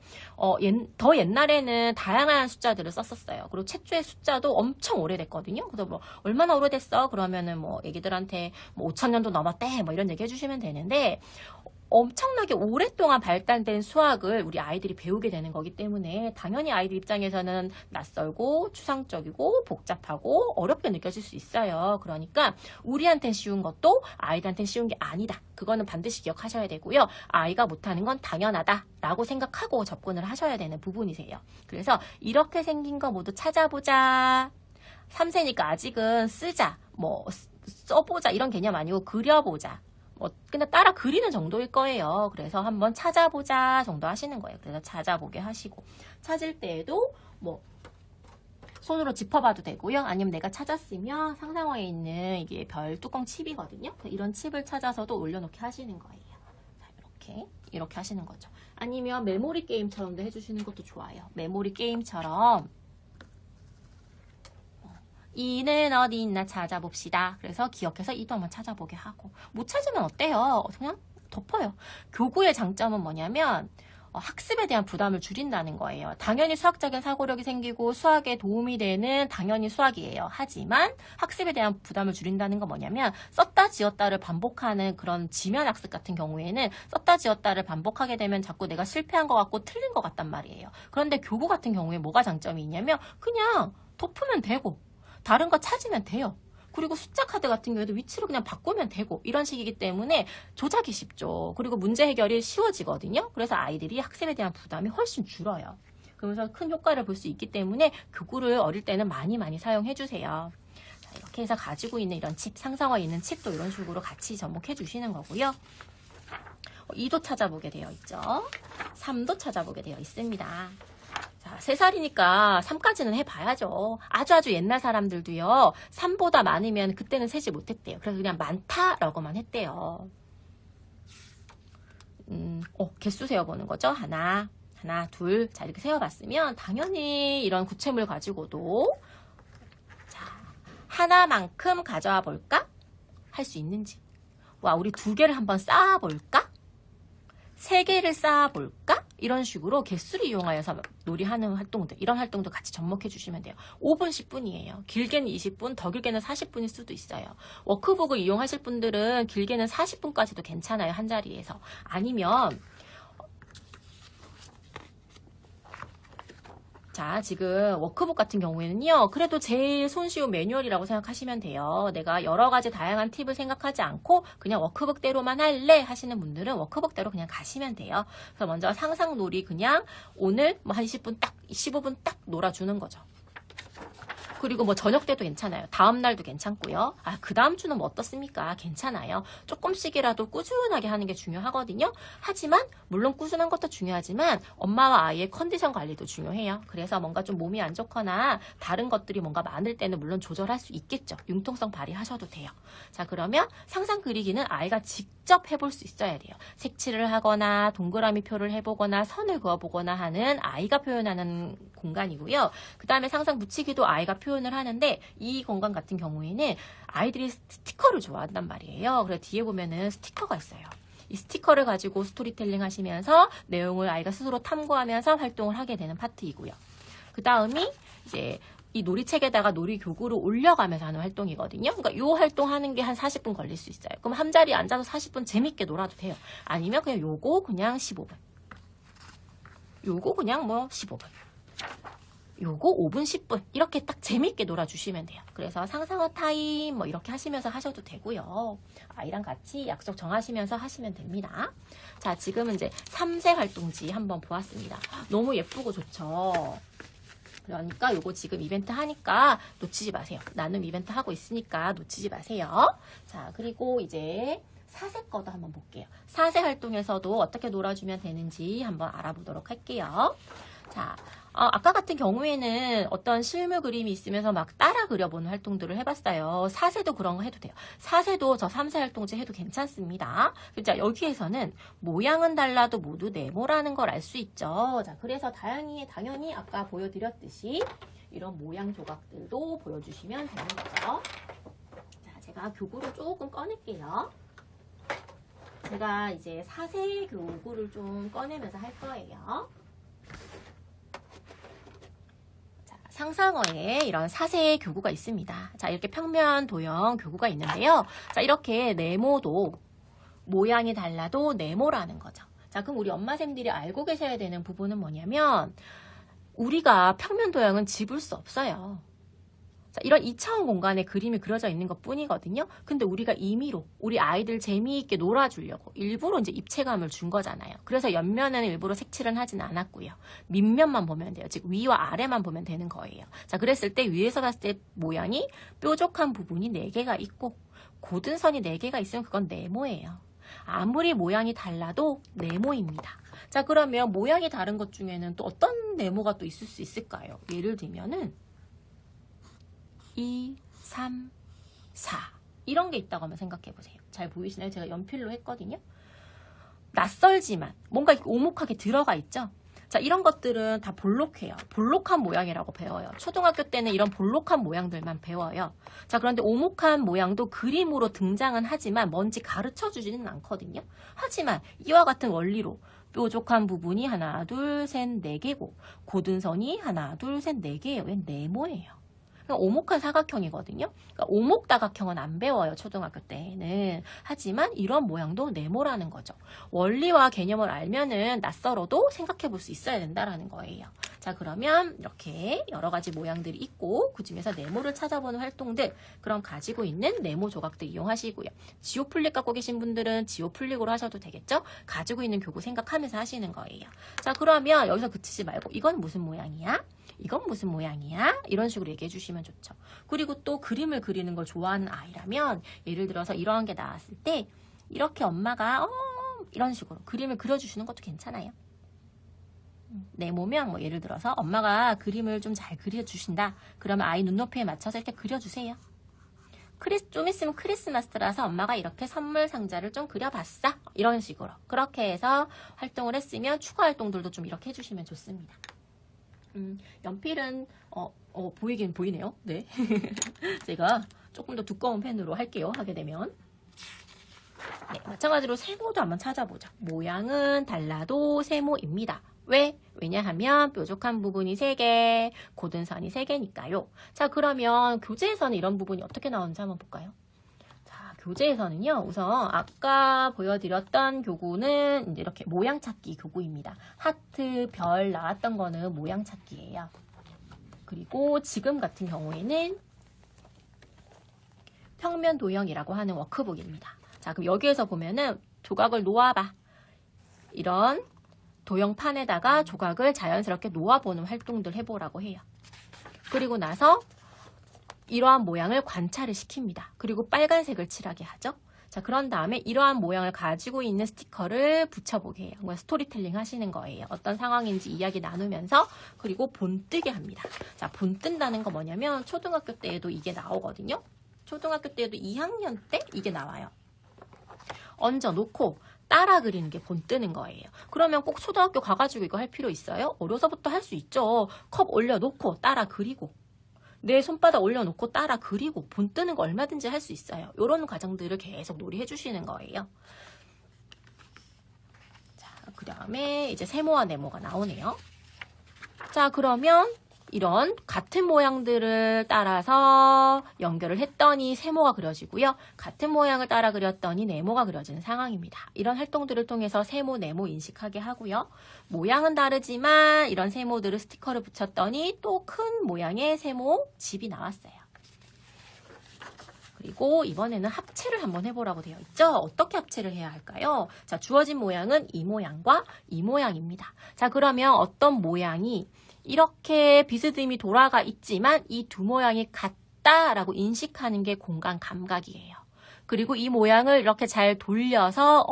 더 옛날에는 다양한 숫자들을 썼었어요. 그리고 최초의 숫자도 엄청 오래됐거든요. 그래서 뭐 얼마나 오래됐어? 그러면은 뭐 애기들한테 뭐 5,000년도 넘었대. 뭐 이런 얘기 해주시면 되는데 엄청나게 오랫동안 발달된 수학을 우리 아이들이 배우게 되는 거기 때문에 당연히 아이들 입장에서는 낯설고 추상적이고 복잡하고 어렵게 느껴질 수 있어요. 그러니까 우리한테는 쉬운 것도 아이들한테는 쉬운 게 아니다. 그거는 반드시 기억하셔야 되고요. 아이가 못하는 건 당연하다라고 생각하고 접근을 하셔야 되는 부분이세요. 그래서 이렇게 생긴 거 모두 찾아보자. 3세니까 아직은 쓰자, 뭐 써보자 이런 개념 아니고 그려보자. 그냥 따라 그리는 정도일 거예요. 그래서 한번 찾아보자 정도 하시는 거예요. 그래서 찾아보게 하시고 찾을 때에도 뭐 손으로 짚어봐도 되고요. 아니면 내가 찾았으면 상상어에 있는 이게 별 뚜껑 칩이거든요. 이런 칩을 찾아서도 올려놓게 하시는 거예요. 자, 이렇게 하시는 거죠. 아니면 메모리 게임처럼도 해주시는 것도 좋아요. 메모리 게임처럼 2는 어디 있나 찾아봅시다. 그래서 기억해서 2도 한번 찾아보게 하고 못 찾으면 어때요? 그냥 덮어요. 교구의 장점은 뭐냐면 학습에 대한 부담을 줄인다는 거예요. 당연히 수학적인 사고력이 생기고 수학에 도움이 되는 당연히 수학이에요. 하지만 학습에 대한 부담을 줄인다는 건 뭐냐면 썼다 지었다를 반복하는 그런 지면 학습 같은 경우에는 썼다 지었다를 반복하게 되면 자꾸 내가 실패한 것 같고 틀린 것 같단 말이에요. 그런데 교구 같은 경우에 뭐가 장점이 있냐면 그냥 덮으면 되고 다른 거 찾으면 돼요. 그리고 숫자 카드 같은 경우에도 위치를 그냥 바꾸면 되고 이런 식이기 때문에 조작이 쉽죠. 그리고 문제 해결이 쉬워지거든요. 그래서 아이들이 학습에 대한 부담이 훨씬 줄어요. 그러면서 큰 효과를 볼 수 있기 때문에 교구를 어릴 때는 많이 사용해 주세요. 자, 이렇게 해서 가지고 있는 이런 칩, 상상어 있는 칩도 이런 식으로 같이 접목해 주시는 거고요. 2도 찾아보게 되어 있죠. 3도 찾아보게 되어 있습니다. 자, 3살이니까 3까지는 해봐야죠. 아주 옛날 사람들도요. 3보다 많으면 그때는 세지 못했대요. 그래서 그냥 많다라고만 했대요. 개수 세어보는 거죠. 하나, 둘. 자, 이렇게 세어봤으면 당연히 이런 구체물 가지고도 자, 하나만큼 가져와 볼까? 할 수 있는지. 와, 우리 2개를 한번 쌓아볼까? 3개를 쌓아볼까? 이런 식으로 개수를 이용하여서 놀이하는 활동들, 이런 활동도 같이 접목해 주시면 돼요. 5분, 10분이에요. 길게는 20분, 더 길게는 40분일 수도 있어요. 워크북을 이용하실 분들은 길게는 40분까지도 괜찮아요. 한 자리에서. 아니면 자, 지금 워크북 같은 경우에는요. 그래도 제일 손쉬운 매뉴얼이라고 생각하시면 돼요. 내가 여러 가지 다양한 팁을 생각하지 않고 그냥 워크북대로만 할래 하시는 분들은 워크북대로 그냥 가시면 돼요. 그래서 먼저 상상놀이 그냥 오늘 뭐 한 20분 딱, 15분 딱 놀아주는 거죠. 그리고 뭐 저녁 때도 괜찮아요. 다음 날도 괜찮고요. 그 다음 주는 뭐 어떻습니까? 괜찮아요. 조금씩이라도 꾸준하게 하는 게 중요하거든요. 하지만 물론 꾸준한 것도 중요하지만 엄마와 아이의 컨디션 관리도 중요해요. 그래서 뭔가 좀 몸이 안 좋거나 다른 것들이 뭔가 많을 때는 물론 조절할 수 있겠죠. 융통성 발휘하셔도 돼요. 자, 그러면 상상 그리기는 아이가 직접 해볼 수 있어야 돼요. 색칠을 하거나 동그라미 표를 해보거나 선을 그어보거나 하는 아이가 표현하는 공간이고요. 그 다음에 상상 붙이기도 아이가 표현을 하는데 이 공간 같은 경우에는 아이들이 스티커를 좋아한단 말이에요. 그래서 뒤에 보면은 스티커가 있어요. 이 스티커를 가지고 스토리텔링 하시면서 내용을 아이가 스스로 탐구하면서 활동을 하게 되는 파트이고요. 그 다음이 이제 이 놀이책에다가 놀이교구를 올려가면서 하는 활동이거든요. 그러니까 이 활동하는 게 한 40분 걸릴 수 있어요. 그럼 한 자리에 앉아서 40분 재밌게 놀아도 돼요. 아니면 그냥 요거 그냥 15분. 요거 그냥 뭐 15분. 요거 5분, 10분 이렇게 딱 재밌게 놀아주시면 돼요. 그래서 상상어 타임 뭐 이렇게 하시면서 하셔도 되고요. 아이랑 같이 약속 정하시면서 하시면 됩니다. 자, 지금은 이제 3세 활동지 한번 보았습니다. 너무 예쁘고 좋죠. 그러니까 요거 지금 이벤트 하니까 놓치지 마세요. 나눔 이벤트 하고 있으니까 놓치지 마세요. 자, 그리고 이제 4세 거도 한번 볼게요. 4세 활동에서도 어떻게 놀아주면 되는지 한번 알아보도록 할게요. 자, 아까 같은 경우에는 어떤 실물 그림이 있으면서 막 따라 그려보는 활동들을 해봤어요. 4세도 그런 거 해도 돼요. 4세도 저 3세 활동지 해도 괜찮습니다. 자, 여기에서는 모양은 달라도 모두 네모라는 걸 알 수 있죠. 자, 그래서 당연히 아까 보여드렸듯이 이런 모양 조각들도 보여주시면 되는 거죠. 자, 제가 교구를 조금 꺼낼게요. 제가 이제 4세 교구를 좀 꺼내면서 할 거예요. 상상어에 이런 4세 교구가 있습니다. 자, 이렇게 평면 도형 교구가 있는데요. 자, 이렇게 네모도 모양이 달라도 네모라는 거죠. 자, 그럼 우리 엄마쌤들이 알고 계셔야 되는 부분은 뭐냐면 우리가 평면 도형은 집을 수 없어요. 자, 이런 2차원 공간에 그림이 그려져 있는 것 뿐이거든요. 근데 우리가 임의로 우리 아이들 재미있게 놀아주려고 일부러 이제 입체감을 준 거잖아요. 그래서 옆면에는 일부러 색칠은 하진 않았고요. 밑면만 보면 돼요. 즉 위와 아래만 보면 되는 거예요. 자, 그랬을 때 위에서 봤을 때 모양이 뾰족한 부분이 4개가 있고 고든 선이 4개가 있으면 그건 네모예요. 아무리 모양이 달라도 네모입니다. 자, 그러면 모양이 다른 것 중에는 또 어떤 네모가 또 있을 수 있을까요? 예를 들면은 2, 3, 4 이런 게 있다고 한번 생각해 보세요. 잘 보이시나요? 제가 연필로 했거든요. 낯설지만 뭔가 이렇게 오목하게 들어가 있죠. 자, 이런 것들은 다 볼록해요. 볼록한 모양이라고 배워요. 초등학교 때는 이런 볼록한 모양들만 배워요. 자, 그런데 오목한 모양도 그림으로 등장은 하지만 뭔지 가르쳐 주지는 않거든요. 하지만 이와 같은 원리로 뾰족한 부분이 하나, 둘, 셋, 4개고 고든 선이 하나, 둘, 셋, 4개예요. 웬 네모예요. 오목한 사각형이거든요. 그러니까 오목다각형은 안 배워요. 초등학교 때는. 하지만 이런 모양도 네모라는 거죠. 원리와 개념을 알면은 낯설어도 생각해 볼 수 있어야 된다라는 거예요. 자, 그러면 이렇게 여러 가지 모양들이 있고 그 중에서 네모를 찾아보는 활동들 그럼 가지고 있는 네모 조각들 이용하시고요. 지오플릭 갖고 계신 분들은 지오플릭으로 하셔도 되겠죠? 가지고 있는 교구 생각하면서 하시는 거예요. 자, 그러면 여기서 그치지 말고 이건 무슨 모양이야? 이건 무슨 모양이야? 이런 식으로 얘기해 주시면 좋죠. 그리고 또 그림을 그리는 걸 좋아하는 아이라면 예를 들어서 이러한 게 나왔을 때 이렇게 엄마가 이런 식으로 그림을 그려주시는 것도 괜찮아요. 네모면 뭐 예를 들어서 엄마가 그림을 좀 잘 그려주신다. 그러면 아이 눈높이에 맞춰서 이렇게 그려주세요. 좀 있으면 크리스마스라서 엄마가 이렇게 선물 상자를 좀 그려봤어. 이런 식으로. 그렇게 해서 활동을 했으면 추가 활동들도 좀 이렇게 해주시면 좋습니다. 연필은 보이긴 보이네요. 네. 제가 조금 더 두꺼운 펜으로 할게요. 하게 되면. 네, 마찬가지로 세모도 한번 찾아보자. 모양은 달라도 세모입니다. 왜? 왜냐하면 뾰족한 부분이 3개, 고든 선이 3개니까요. 자, 그러면 교재에서는 이런 부분이 어떻게 나오는지 한번 볼까요? 자, 교재에서는요. 우선 아까 보여드렸던 교구는 이제 이렇게 모양 찾기 교구입니다. 하트, 별 나왔던 거는 모양 찾기예요. 그리고 지금 같은 경우에는 평면 도형이라고 하는 워크북입니다. 자, 그럼 여기에서 보면은 조각을 놓아봐. 이런 도형판에다가 조각을 자연스럽게 놓아보는 활동들 해보라고 해요. 그리고 나서 이러한 모양을 관찰을 시킵니다. 그리고 빨간색을 칠하게 하죠. 자, 그런 다음에 이러한 모양을 가지고 있는 스티커를 붙여보게 해요. 그러니까 스토리텔링 하시는 거예요. 어떤 상황인지 이야기 나누면서 그리고 본뜨게 합니다. 자, 본뜬다는 거 뭐냐면 초등학교 때에도 이게 나오거든요. 초등학교 때에도 2학년 때 이게 나와요. 얹어놓고 따라 그리는 게 본뜨는 거예요. 그러면 꼭 초등학교 가가지고 이거 할 필요 있어요? 어려서부터 할 수 있죠. 컵 올려놓고 따라 그리고 내 손바닥 올려놓고 따라 그리고 본뜨는 거 얼마든지 할 수 있어요. 이런 과정들을 계속 놀이해 주시는 거예요. 자, 그 다음에 이제 세모와 네모가 나오네요. 자, 그러면 이런 같은 모양들을 따라서 연결을 했더니 세모가 그려지고요. 같은 모양을 따라 그렸더니 네모가 그려지는 상황입니다. 이런 활동들을 통해서 세모, 네모 인식하게 하고요. 모양은 다르지만 이런 세모들을 스티커를 붙였더니 또 큰 모양의 세모 집이 나왔어요. 그리고 이번에는 합체를 한번 해보라고 되어 있죠. 어떻게 합체를 해야 할까요? 자, 주어진 모양은 이 모양과 이 모양입니다. 자, 그러면 어떤 모양이 이렇게 비스듬히 돌아가 있지만 이 두 모양이 같다라고 인식하는 게 공간 감각이에요. 그리고 이 모양을 이렇게 잘 돌려서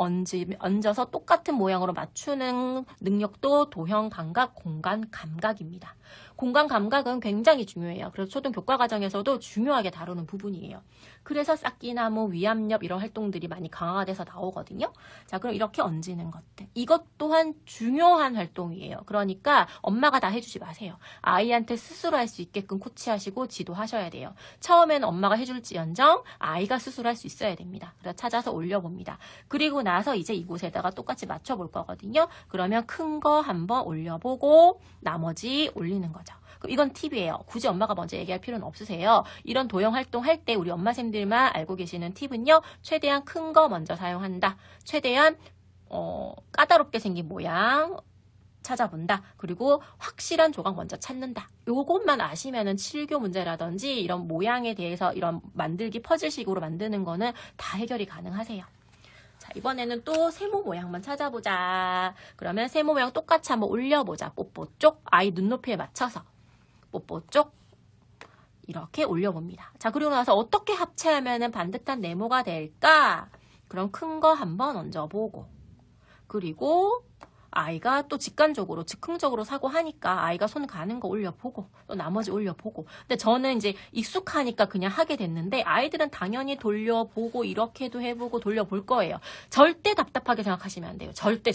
얹어서 똑같은 모양으로 맞추는 능력도 도형 감각, 공간 감각입니다. 공간 감각은 굉장히 중요해요. 그래서 초등 교과 과정에서도 중요하게 다루는 부분이에요. 그래서 쌓기나무, 위압력 이런 활동들이 많이 강화가 돼서 나오거든요. 자, 그럼 이렇게 얹는 것들. 이것 또한 중요한 활동이에요. 그러니까 엄마가 다 해주지 마세요. 아이한테 스스로 할 수 있게끔 코치하시고 지도하셔야 돼요. 처음에는 엄마가 해줄지언정 아이가 스스로 할 수 있어야 됩니다. 그래서 찾아서 올려봅니다. 그리고 나서 이제 이곳에다가 똑같이 맞춰볼 거거든요. 그러면 큰 거 한번 올려보고 나머지 올리는 거죠. 그럼 이건 팁이에요. 굳이 엄마가 먼저 얘기할 필요는 없으세요. 이런 도형 활동할 때 우리 엄마쌤들만 알고 계시는 팁은요. 최대한 큰 거 먼저 사용한다. 최대한 까다롭게 생긴 모양 찾아본다. 그리고 확실한 조각 먼저 찾는다. 요것만 아시면은 7교 문제라든지 이런 모양에 대해서 이런 만들기 퍼즐식으로 만드는 거는 다 해결이 가능하세요. 자, 이번에는 또 세모 모양만 찾아보자. 그러면 세모 모양 똑같이 한번 올려보자. 뽀뽀 쪽, 아이 눈높이에 맞춰서 뽀뽀 쪽 이렇게 올려봅니다. 자, 그리고 나서 어떻게 합체하면 반듯한 네모가 될까? 그럼 큰 거 한번 얹어보고 그리고 아이가 또 직관적으로, 즉흥적으로 사고하니까 아이가 손 가는 거 올려보고 또 나머지 올려보고. 근데 저는 이제 익숙하니까 그냥 하게 됐는데 아이들은 당연히 돌려보고 이렇게도 해보고 돌려볼 거예요. 절대 답답하게 생각하시면 안 돼요. 절대.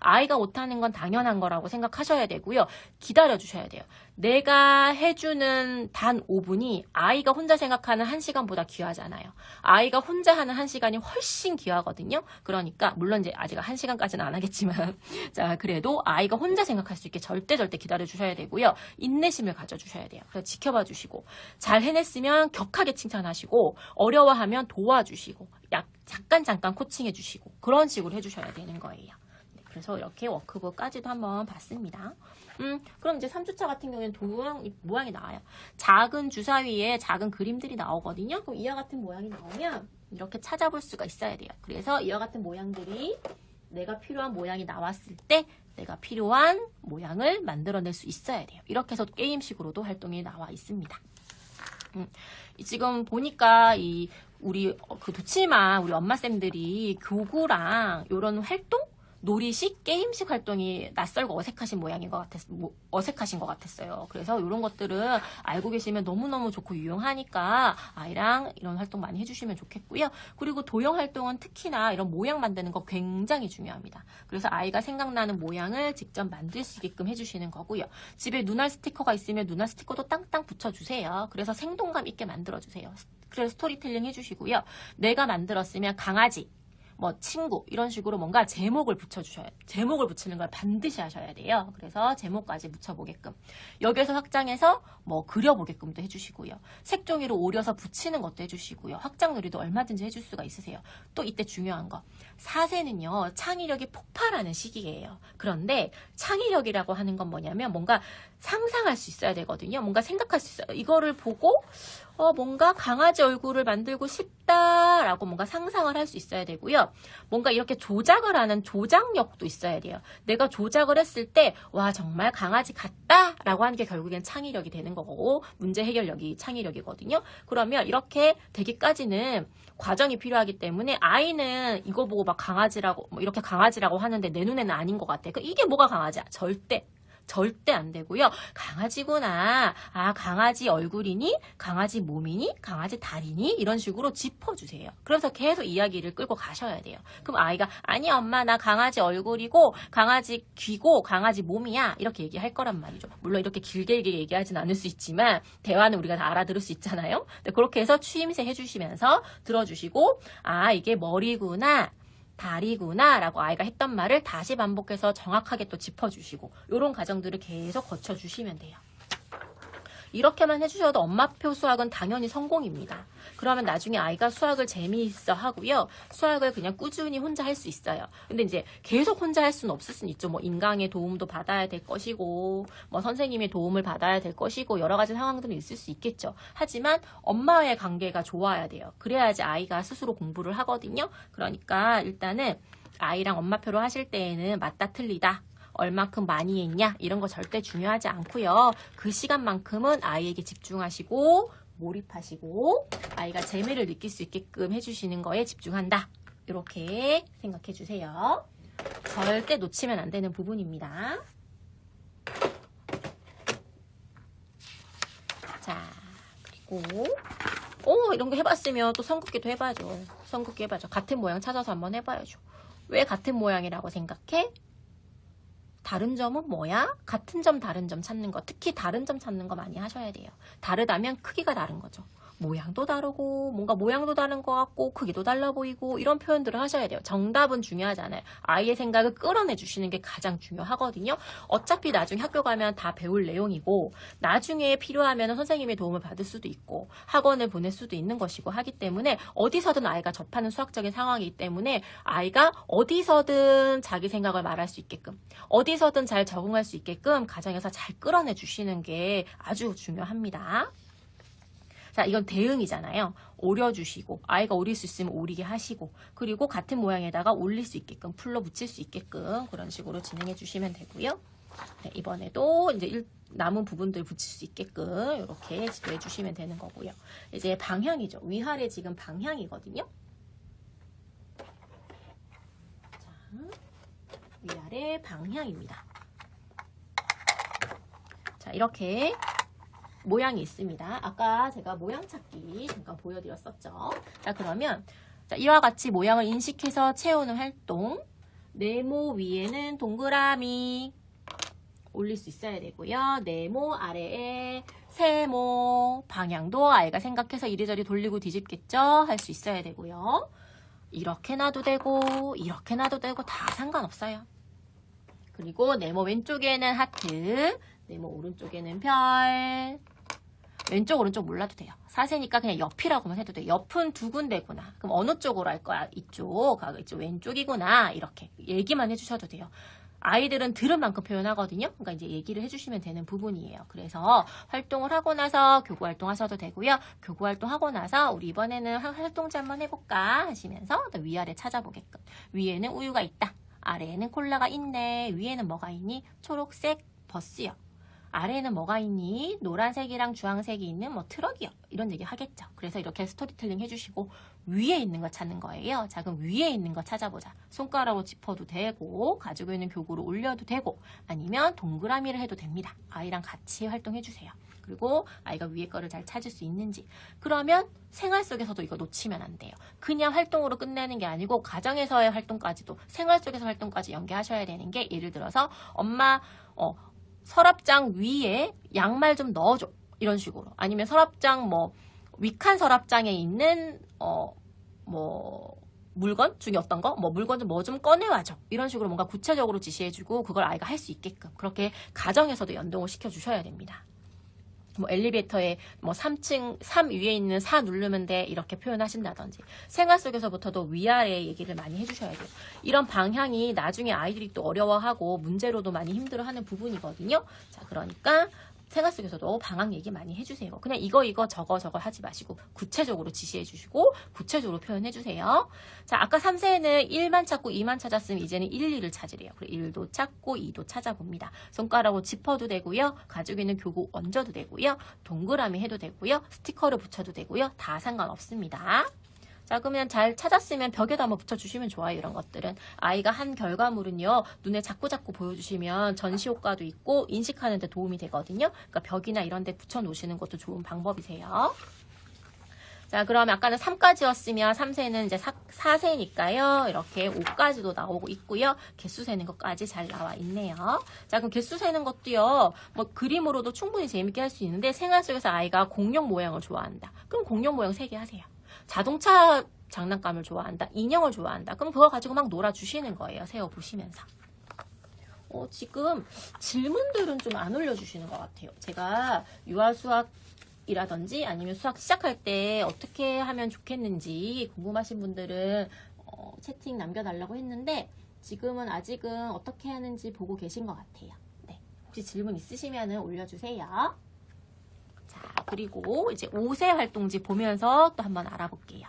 아이가 못하는 건 당연한 거라고 생각하셔야 되고요. 기다려주셔야 돼요. 내가 해주는 단 5분이 아이가 혼자 생각하는 1시간보다 귀하잖아요. 아이가 혼자 하는 1시간이 훨씬 귀하거든요. 그러니까 물론 이제 아직 1시간까지는 안 하겠지만 자, 그래도 아이가 혼자 생각할 수 있게 절대 기다려주셔야 되고요. 인내심을 가져주셔야 돼요. 그래서 지켜봐 주시고 잘 해냈으면 격하게 칭찬하시고 어려워하면 도와주시고 잠깐 코칭해 주시고 그런 식으로 해주셔야 되는 거예요. 그래서 이렇게 워크북까지도 한번 봤습니다. 그럼 이제 3주차 같은 경우에는 도형 모양이 나와요. 작은 주사위에 작은 그림들이 나오거든요. 그럼 이와 같은 모양이 나오면 이렇게 찾아볼 수가 있어야 돼요. 그래서 이와 같은 모양들이 내가 필요한 모양이 나왔을 때 내가 필요한 모양을 만들어낼 수 있어야 돼요. 이렇게 해서 게임식으로도 활동이 나와 있습니다. 지금 보니까 우리 도치마 우리 엄마쌤들이 교구랑 이런 활동? 놀이식, 게임식 활동이 낯설고 어색하신 것 같았어요. 그래서 이런 것들은 알고 계시면 너무너무 좋고 유용하니까 아이랑 이런 활동 많이 해주시면 좋겠고요. 그리고 도형 활동은 특히나 이런 모양 만드는 거 굉장히 중요합니다. 그래서 아이가 생각나는 모양을 직접 만들 수 있게끔 해주시는 거고요. 집에 눈알 스티커가 있으면 눈알 스티커도 땅땅 붙여주세요. 그래서 생동감 있게 만들어주세요. 그래서 스토리텔링 해주시고요. 내가 만들었으면 강아지, 친구 이런 식으로 뭔가 제목을 붙이는 걸 반드시 하셔야 돼요. 그래서 제목까지 붙여보게끔 여기에서 확장해서 그려보게끔도 해주시고요. 색종이로 오려서 붙이는 것도 해주시고요. 확장놀이도 얼마든지 해줄 수가 있으세요. 또 이때 중요한 거 4세는요 창의력이 폭발하는 시기예요. 그런데 창의력이라고 하는 건 뭐냐면 뭔가 상상할 수 있어야 되거든요. 뭔가 생각할 수 있어요. 이거를 보고 뭔가 강아지 얼굴을 만들고 싶다라고 뭔가 상상을 할 수 있어야 되고요. 뭔가 이렇게 조작을 하는 조작력도 있어야 돼요. 내가 조작을 했을 때 와 정말 강아지 같다라고 하는 게 결국엔 창의력이 되는 거고 문제 해결력이 창의력이거든요. 그러면 이렇게 되기까지는 과정이 필요하기 때문에 아이는 이거 보고 막 강아지라고 이렇게 강아지라고 하는데 내 눈에는 아닌 것 같아. 이게 뭐가 강아지야? 절대 안 되고요. 강아지구나. 강아지 얼굴이니? 강아지 몸이니? 강아지 다리니? 이런 식으로 짚어주세요. 그래서 계속 이야기를 끌고 가셔야 돼요. 그럼 아이가 아니 엄마 나 강아지 얼굴이고 강아지 귀고 강아지 몸이야. 이렇게 얘기할 거란 말이죠. 물론 이렇게 길게 얘기하진 않을 수 있지만 대화는 우리가 다 알아들을 수 있잖아요. 그렇게 해서 추임새 해주시면서 들어주시고 이게 머리구나. 다리구나 라고 아이가 했던 말을 다시 반복해서 정확하게 또 짚어주시고 이런 과정들을 계속 거쳐주시면 돼요. 이렇게만 해주셔도 엄마표 수학은 당연히 성공입니다. 그러면 나중에 아이가 수학을 재미있어 하고요. 수학을 그냥 꾸준히 혼자 할 수 있어요. 근데 이제 계속 혼자 할 수는 없을 수는 있죠. 뭐 인강의 도움도 받아야 될 것이고, 뭐 선생님의 도움을 받아야 될 것이고, 여러 가지 상황들은 있을 수 있겠죠. 하지만 엄마와의 관계가 좋아야 돼요. 그래야지 아이가 스스로 공부를 하거든요. 그러니까 일단은 아이랑 엄마표로 하실 때에는 맞다 틀리다, 얼마큼 많이 했냐 이런 거 절대 중요하지 않고요. 그 시간만큼은 아이에게 집중하시고 몰입하시고 아이가 재미를 느낄 수 있게끔 해주시는 거에 집중한다. 이렇게 생각해 주세요. 절대 놓치면 안 되는 부분입니다. 자, 그리고 이런 거 해봤으면 또 선긋기도 해봐야죠. 선긋기 해봐야죠. 같은 모양 찾아서 한번 해봐야죠. 왜 같은 모양이라고 생각해? 다른 점은 뭐야? 같은 점, 다른 점 찾는 거. 특히 다른 점 찾는 거 많이 하셔야 돼요. 다르다면 크기가 다른 거죠. 모양도 다르고 뭔가 모양도 다른 것 같고 크기도 달라 보이고 이런 표현들을 하셔야 돼요. 정답은 중요하지 않아요. 아이의 생각을 끌어내 주시는 게 가장 중요하거든요. 어차피 나중에 학교 가면 다 배울 내용이고 나중에 필요하면 선생님의 도움을 받을 수도 있고 학원을 보낼 수도 있는 것이고 하기 때문에 어디서든 아이가 접하는 수학적인 상황이기 때문에 아이가 어디서든 자기 생각을 말할 수 있게끔 어디서든 잘 적응할 수 있게끔 가정에서 잘 끌어내 주시는 게 아주 중요합니다. 자, 이건 대응이잖아요. 오려주시고 아이가 오릴 수 있으면 오리게 하시고 그리고 같은 모양에다가 올릴 수 있게끔 풀로 붙일 수 있게끔 그런 식으로 진행해 주시면 되고요. 네, 이번에도 이제 남은 부분들 붙일 수 있게끔 이렇게 지도해 주시면 되는 거고요. 이제 방향이죠. 위아래 지금 방향이거든요. 자, 위아래 방향입니다. 자, 이렇게 모양이 있습니다. 아까 제가 모양 찾기 잠깐 보여드렸었죠. 자, 그러면 이와 같이 모양을 인식해서 채우는 활동. 네모 위에는 동그라미 올릴 수 있어야 되고요. 네모 아래에 세모 방향도 아이가 생각해서 이리저리 돌리고 뒤집겠죠. 할 수 있어야 되고요. 이렇게 놔도 되고 이렇게 놔도 되고 다 상관없어요. 그리고 네모 왼쪽에는 하트, 네모 오른쪽에는 별. 왼쪽 오른쪽 몰라도 돼요. 사세니까 그냥 옆이라고만 해도 돼요. 옆은 두 군데구나. 그럼 어느 쪽으로 할 거야? 이쪽 왼쪽이구나. 이렇게 얘기만 해주셔도 돼요. 아이들은 들은 만큼 표현하거든요. 그러니까 이제 얘기를 해주시면 되는 부분이에요. 그래서 활동을 하고 나서 교구 활동하셔도 되고요. 교구 활동하고 나서 우리 이번에는 활동지 한번 해볼까 하시면서 또 위아래 찾아보게끔. 위에는 우유가 있다. 아래에는 콜라가 있네. 위에는 뭐가 있니? 초록색 버스요. 아래에는 뭐가 있니? 노란색이랑 주황색이 있는 뭐 트럭이요. 이런 얘기 하겠죠. 그래서 이렇게 스토리텔링 해주시고 위에 있는 거 찾는 거예요. 자, 그럼 위에 있는 거 찾아보자. 손가락으로 짚어도 되고 가지고 있는 교구를 올려도 되고 아니면 동그라미를 해도 됩니다. 아이랑 같이 활동해주세요. 그리고 아이가 위에 거를 잘 찾을 수 있는지. 그러면 생활 속에서도 이거 놓치면 안 돼요. 그냥 활동으로 끝내는 게 아니고 가정에서의 활동까지도 생활 속에서 활동까지 연계하셔야 되는 게 예를 들어서 엄마 서랍장 위에 양말 좀 넣어줘. 이런 식으로. 아니면 서랍장 위칸 서랍장에 있는 물건 중에 어떤 거? 물건 좀 좀 꺼내와줘. 이런 식으로 뭔가 구체적으로 지시해주고 그걸 아이가 할 수 있게끔 그렇게 가정에서도 연동을 시켜주셔야 됩니다. 엘리베이터에 3층 3 위에 있는 4 누르면 돼 이렇게 표현하신다든지 생활 속에서부터도 위아래 얘기를 많이 해주셔야 돼요. 이런 방향이 나중에 아이들이 또 어려워하고 문제로도 많이 힘들어하는 부분이거든요. 자, 그러니까 생활 속에서도 방향 얘기 많이 해주세요. 그냥 이거 저거 하지 마시고 구체적으로 지시해 주시고 구체적으로 표현해 주세요. 자, 아까 3세는 1만 찾고 2만 찾았으면 이제는 1, 2를 찾으래요. 그리고 1도 찾고 2도 찾아봅니다. 손가락으로 짚어도 되고요. 가지고 있는 교구 얹어도 되고요. 동그라미 해도 되고요. 스티커를 붙여도 되고요. 다 상관없습니다. 자, 그러면 잘 찾았으면 벽에다 한번 붙여주시면 좋아요. 이런 것들은. 아이가 한 결과물은요. 눈에 자꾸 보여주시면 전시 효과도 있고 인식하는 데 도움이 되거든요. 그러니까 벽이나 이런 데 붙여놓으시는 것도 좋은 방법이세요. 자, 그러면 아까는 3까지였으면 3세는 이제 4세니까요. 이렇게 5까지도 나오고 있고요. 개수 세는 것까지 잘 나와 있네요. 자, 그럼 개수 세는 것도요. 그림으로도 충분히 재밌게 할 수 있는데 생활 속에서 아이가 공룡 모양을 좋아한다. 그럼 공룡 모양 3개 하세요. 자동차 장난감을 좋아한다. 인형을 좋아한다. 그럼 그거 가지고 막 놀아주시는 거예요. 세워보시면서. 지금 질문들은 좀 안 올려주시는 것 같아요. 제가 유아 수학이라든지 아니면 수학 시작할 때 어떻게 하면 좋겠는지 궁금하신 분들은 채팅 남겨달라고 했는데 지금은 아직은 어떻게 하는지 보고 계신 것 같아요. 네, 혹시 질문 있으시면 올려주세요. 자, 그리고 이제 5세 활동지 보면서 또 한번 알아볼게요.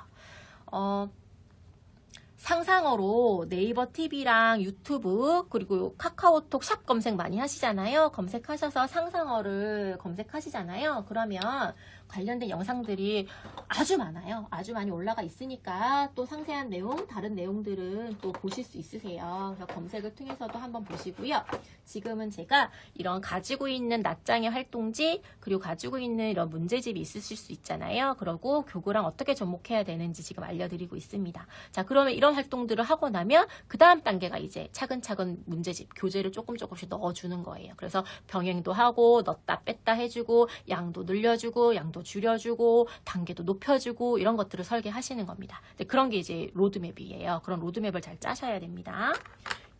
상상어로 네이버 TV랑 유튜브 그리고 카카오톡 샵 검색 많이 하시잖아요. 검색하셔서 상상어를 검색하시잖아요. 그러면 관련된 영상들이 아주 많아요. 아주 많이 올라가 있으니까 또 상세한 내용, 다른 내용들은 또 보실 수 있으세요. 그래서 검색을 통해서도 한번 보시고요. 지금은 제가 이런 가지고 있는 낱장의 활동지 그리고 가지고 있는 이런 문제집이 있으실 수 있잖아요. 그러고 교구랑 어떻게 접목해야 되는지 지금 알려드리고 있습니다. 자, 그러면 이런 활동들을 하고 나면 그 다음 단계가 이제 차근차근 문제집, 교재를 조금씩 넣어주는 거예요. 그래서 병행도 하고 넣었다 뺐다 해주고 양도 늘려주고 양도 줄여주고 단계도 높여주고 이런 것들을 설계하시는 겁니다. 그런 게 이제 로드맵이에요. 그런 로드맵을 잘 짜셔야 됩니다.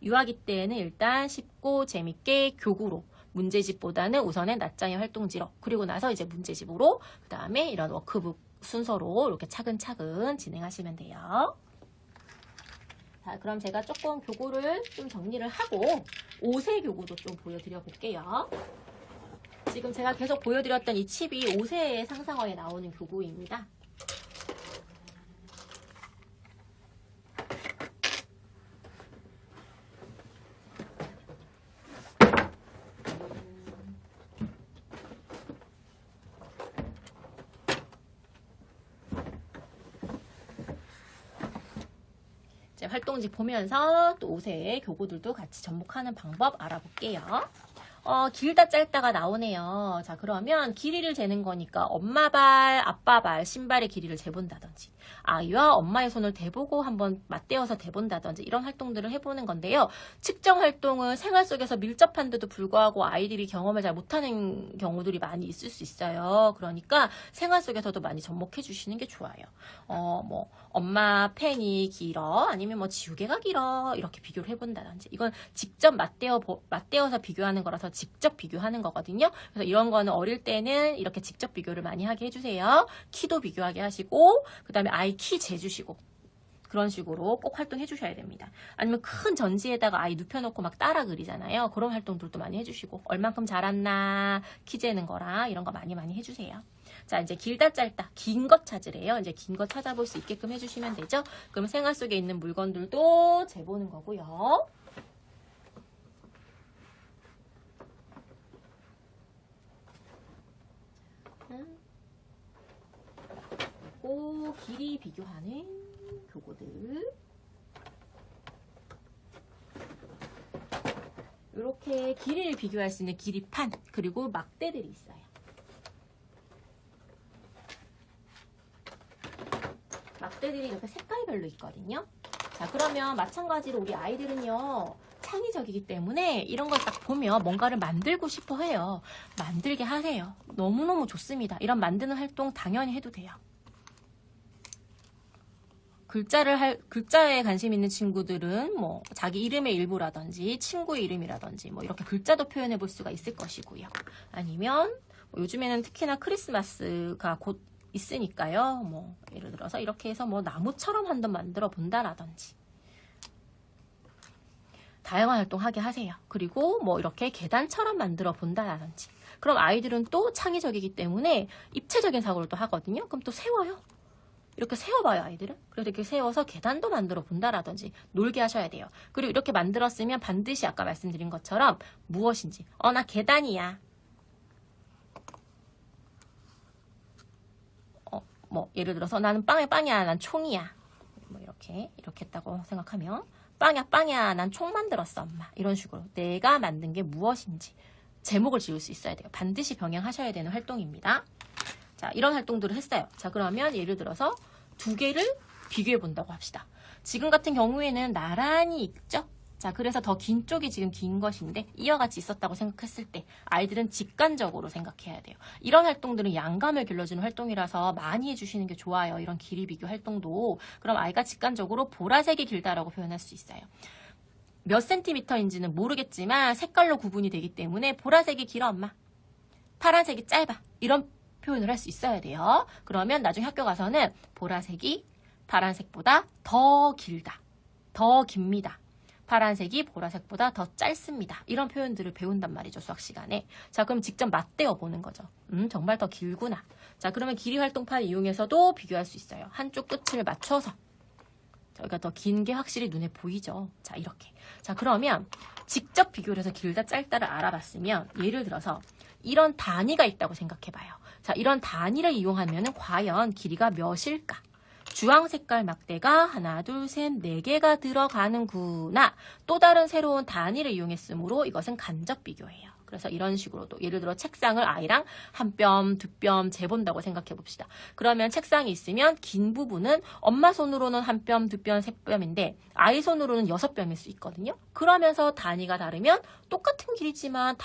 유아기 때에는 일단 쉽고 재밌게 교구로 문제집보다는 우선은 낱장의 활동지로 그리고 나서 이제 문제집으로 그 다음에 이런 워크북 순서로 이렇게 차근차근 진행하시면 돼요. 자, 그럼 제가 조금 교구를 좀 정리를 하고 5세 교구도 좀 보여드려 볼게요. 지금 제가 계속 보여드렸던 이 칩이 5세의 상상어에 나오는 교구입니다. 활동지 보면서 또 5세의 교구들도 같이 접목하는 방법 알아볼게요. 길다 짧다가 나오네요. 자, 그러면 길이를 재는 거니까 엄마 발, 아빠 발, 신발의 길이를 재본다든지 아이와 엄마의 손을 대보고 한번 맞대어서 대본다든지 이런 활동들을 해보는 건데요. 측정 활동은 생활 속에서 밀접한데도 불구하고 아이들이 경험을 잘 못하는 경우들이 많이 있을 수 있어요. 그러니까 생활 속에서도 많이 접목해 주시는 게 좋아요. 뭐 엄마 펜이 길어 아니면 뭐 지우개가 길어 이렇게 비교를 해본다든지 이건 직접 맞대어서 비교하는 거라서 직접 비교하는 거거든요. 그래서 이런 거는 어릴 때는 이렇게 직접 비교를 많이 하게 해주세요. 키도 비교하게 하시고 그 다음에 아이 키 재주시고 그런 식으로 꼭 활동해 주셔야 됩니다. 아니면 큰 전지에다가 아이 눕혀놓고 막 따라 그리잖아요. 그런 활동들도 많이 해주시고 얼만큼 자랐나 키 재는 거랑 이런 거 많이 해주세요. 자, 이제 길다 짧다 긴 것 찾으래요. 이제 긴 거 찾아볼 수 있게끔 해주시면 되죠. 그럼 생활 속에 있는 물건들도 재보는 거고요. 그리고 길이 비교하는 교구들 이렇게 길이를 비교할 수 있는 길이판 그리고 막대들이 있어요. 막대들이 이렇게 색깔별로 있거든요. 자, 그러면 마찬가지로 우리 아이들은요 창의적이기 때문에 이런 걸 딱 보면 뭔가를 만들고 싶어 해요. 만들게 하세요. 너무너무 좋습니다. 이런 만드는 활동 당연히 해도 돼요. 글자에 관심 있는 친구들은 뭐 자기 이름의 일부라든지 친구의 이름이라든지 뭐 이렇게 글자도 표현해 볼 수가 있을 것이고요. 아니면 뭐 요즘에는 특히나 크리스마스가 곧 있으니까요. 뭐 예를 들어서 이렇게 해서 뭐 나무처럼 한번 만들어 본다라든지 다양한 활동하게 하세요. 그리고 뭐 이렇게 계단처럼 만들어 본다라든지 그럼 아이들은 또 창의적이기 때문에 입체적인 사고를 또 하거든요. 그럼 또 세워요. 이렇게 세워봐요, 아이들은. 그래서 이렇게 세워서 계단도 만들어 본다라든지 놀게 하셔야 돼요. 그리고 이렇게 만들었으면 반드시 아까 말씀드린 것처럼 무엇인지 나 계단이야. 뭐 예를 들어서 나는 빵이야, 난 총이야. 뭐 이렇게 했다고 생각하면 빵이야, 난 총 만들었어, 엄마. 이런 식으로 내가 만든 게 무엇인지 제목을 지을 수 있어야 돼요. 반드시 병행하셔야 되는 활동입니다. 자, 이런 활동들을 했어요. 자, 그러면 예를 들어서 두 개를 비교해 본다고 합시다. 지금 같은 경우에는 나란히 있죠? 자, 그래서 더 긴 쪽이 지금 긴 것인데 이와 같이 있었다고 생각했을 때 아이들은 직관적으로 생각해야 돼요. 이런 활동들은 양감을 길러주는 활동이라서 많이 해주시는 게 좋아요. 이런 길이 비교 활동도. 그럼 아이가 직관적으로 보라색이 길다라고 표현할 수 있어요. 몇 센티미터인지는 모르겠지만 색깔로 구분이 되기 때문에 보라색이 길어 엄마, 파란색이 짧아, 이런 표현을 할 수 있어야 돼요. 그러면 나중에 학교 가서는 보라색이 파란색보다 더 길다, 더 깁니다, 파란색이 보라색보다 더 짧습니다, 이런 표현들을 배운단 말이죠, 수학 시간에. 자, 그럼 직접 맞대어 보는 거죠. 정말 더 길구나. 자, 그러면 길이 활동판 이용해서도 비교할 수 있어요. 한쪽 끝을 맞춰서. 여기가 더 긴 게 확실히 눈에 보이죠. 자, 이렇게. 자, 그러면 직접 비교를 해서 길다 짧다를 알아봤으면, 예를 들어서 이런 단위가 있다고 생각해봐요. 자, 이런 단위를 이용하면 과연 길이가 몇일까? 주황 색깔 막대가 하나, 둘, 셋, 네 개가 들어가는구나. 또 다른 새로운 단위를 이용했으므로 이것은 간접 비교예요. 그래서 이런 식으로도, 예를 들어 책상을 아이랑 한 뼘, 두 뼘 재본다고 생각해 봅시다. 그러면 책상이 있으면 긴 부분은 엄마 손으로는 한 뼘, 두 뼘, 세 뼘인데 아이 손으로는 6뼘일 수 있거든요. 그러면서 단위가 다르면 똑같은 길이지만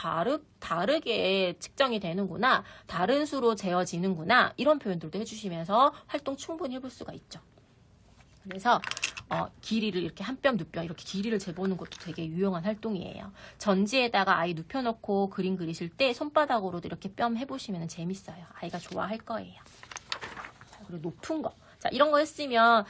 다르게 측정이 되는구나, 다른 수로 재어지는구나, 이런 표현들도 해주시면서 활동 충분히 해볼 수가 있죠. 그래서 길이를 이렇게 한 뼘, 두 뼘 이렇게 길이를 재보는 것도 되게 유용한 활동이에요. 전지에다가 아이 눕혀놓고 그림 그리실 때 손바닥으로도 이렇게 뼘 해보시면 재밌어요. 아이가 좋아할 거예요. 자, 그리고 높은 거. 자, 이런 거 했으면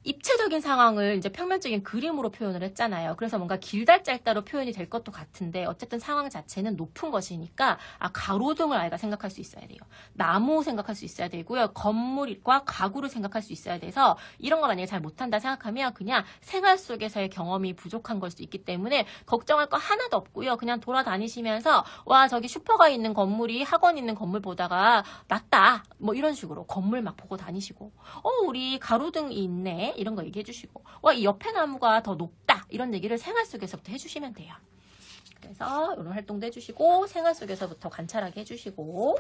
입체적인 상황을 이제 평면적인 그림으로 표현을 했잖아요. 그래서 뭔가 길다 짧다로 표현이 될 것도 같은데 어쨌든 상황 자체는 높은 것이니까 가로등을 아이가 생각할 수 있어야 돼요. 나무 생각할 수 있어야 되고요. 건물과 가구를 생각할 수 있어야 돼서 이런 거 만약에 잘 못한다 생각하면 그냥 생활 속에서의 경험이 부족한 걸 수도 있기 때문에 걱정할 거 하나도 없고요. 그냥 돌아다니시면서 와, 저기 슈퍼가 있는 건물이 학원 있는 건물보다가 낫다, 뭐 이런 식으로 건물 막 보고 다니시고, 우리 가로등이 있네, 이런 거 얘기해 주시고, 와, 이 옆에 나무가 더 높다, 이런 얘기를 생활 속에서부터 해주시면 돼요. 그래서 이런 활동도 해주시고 생활 속에서부터 관찰하게 해주시고,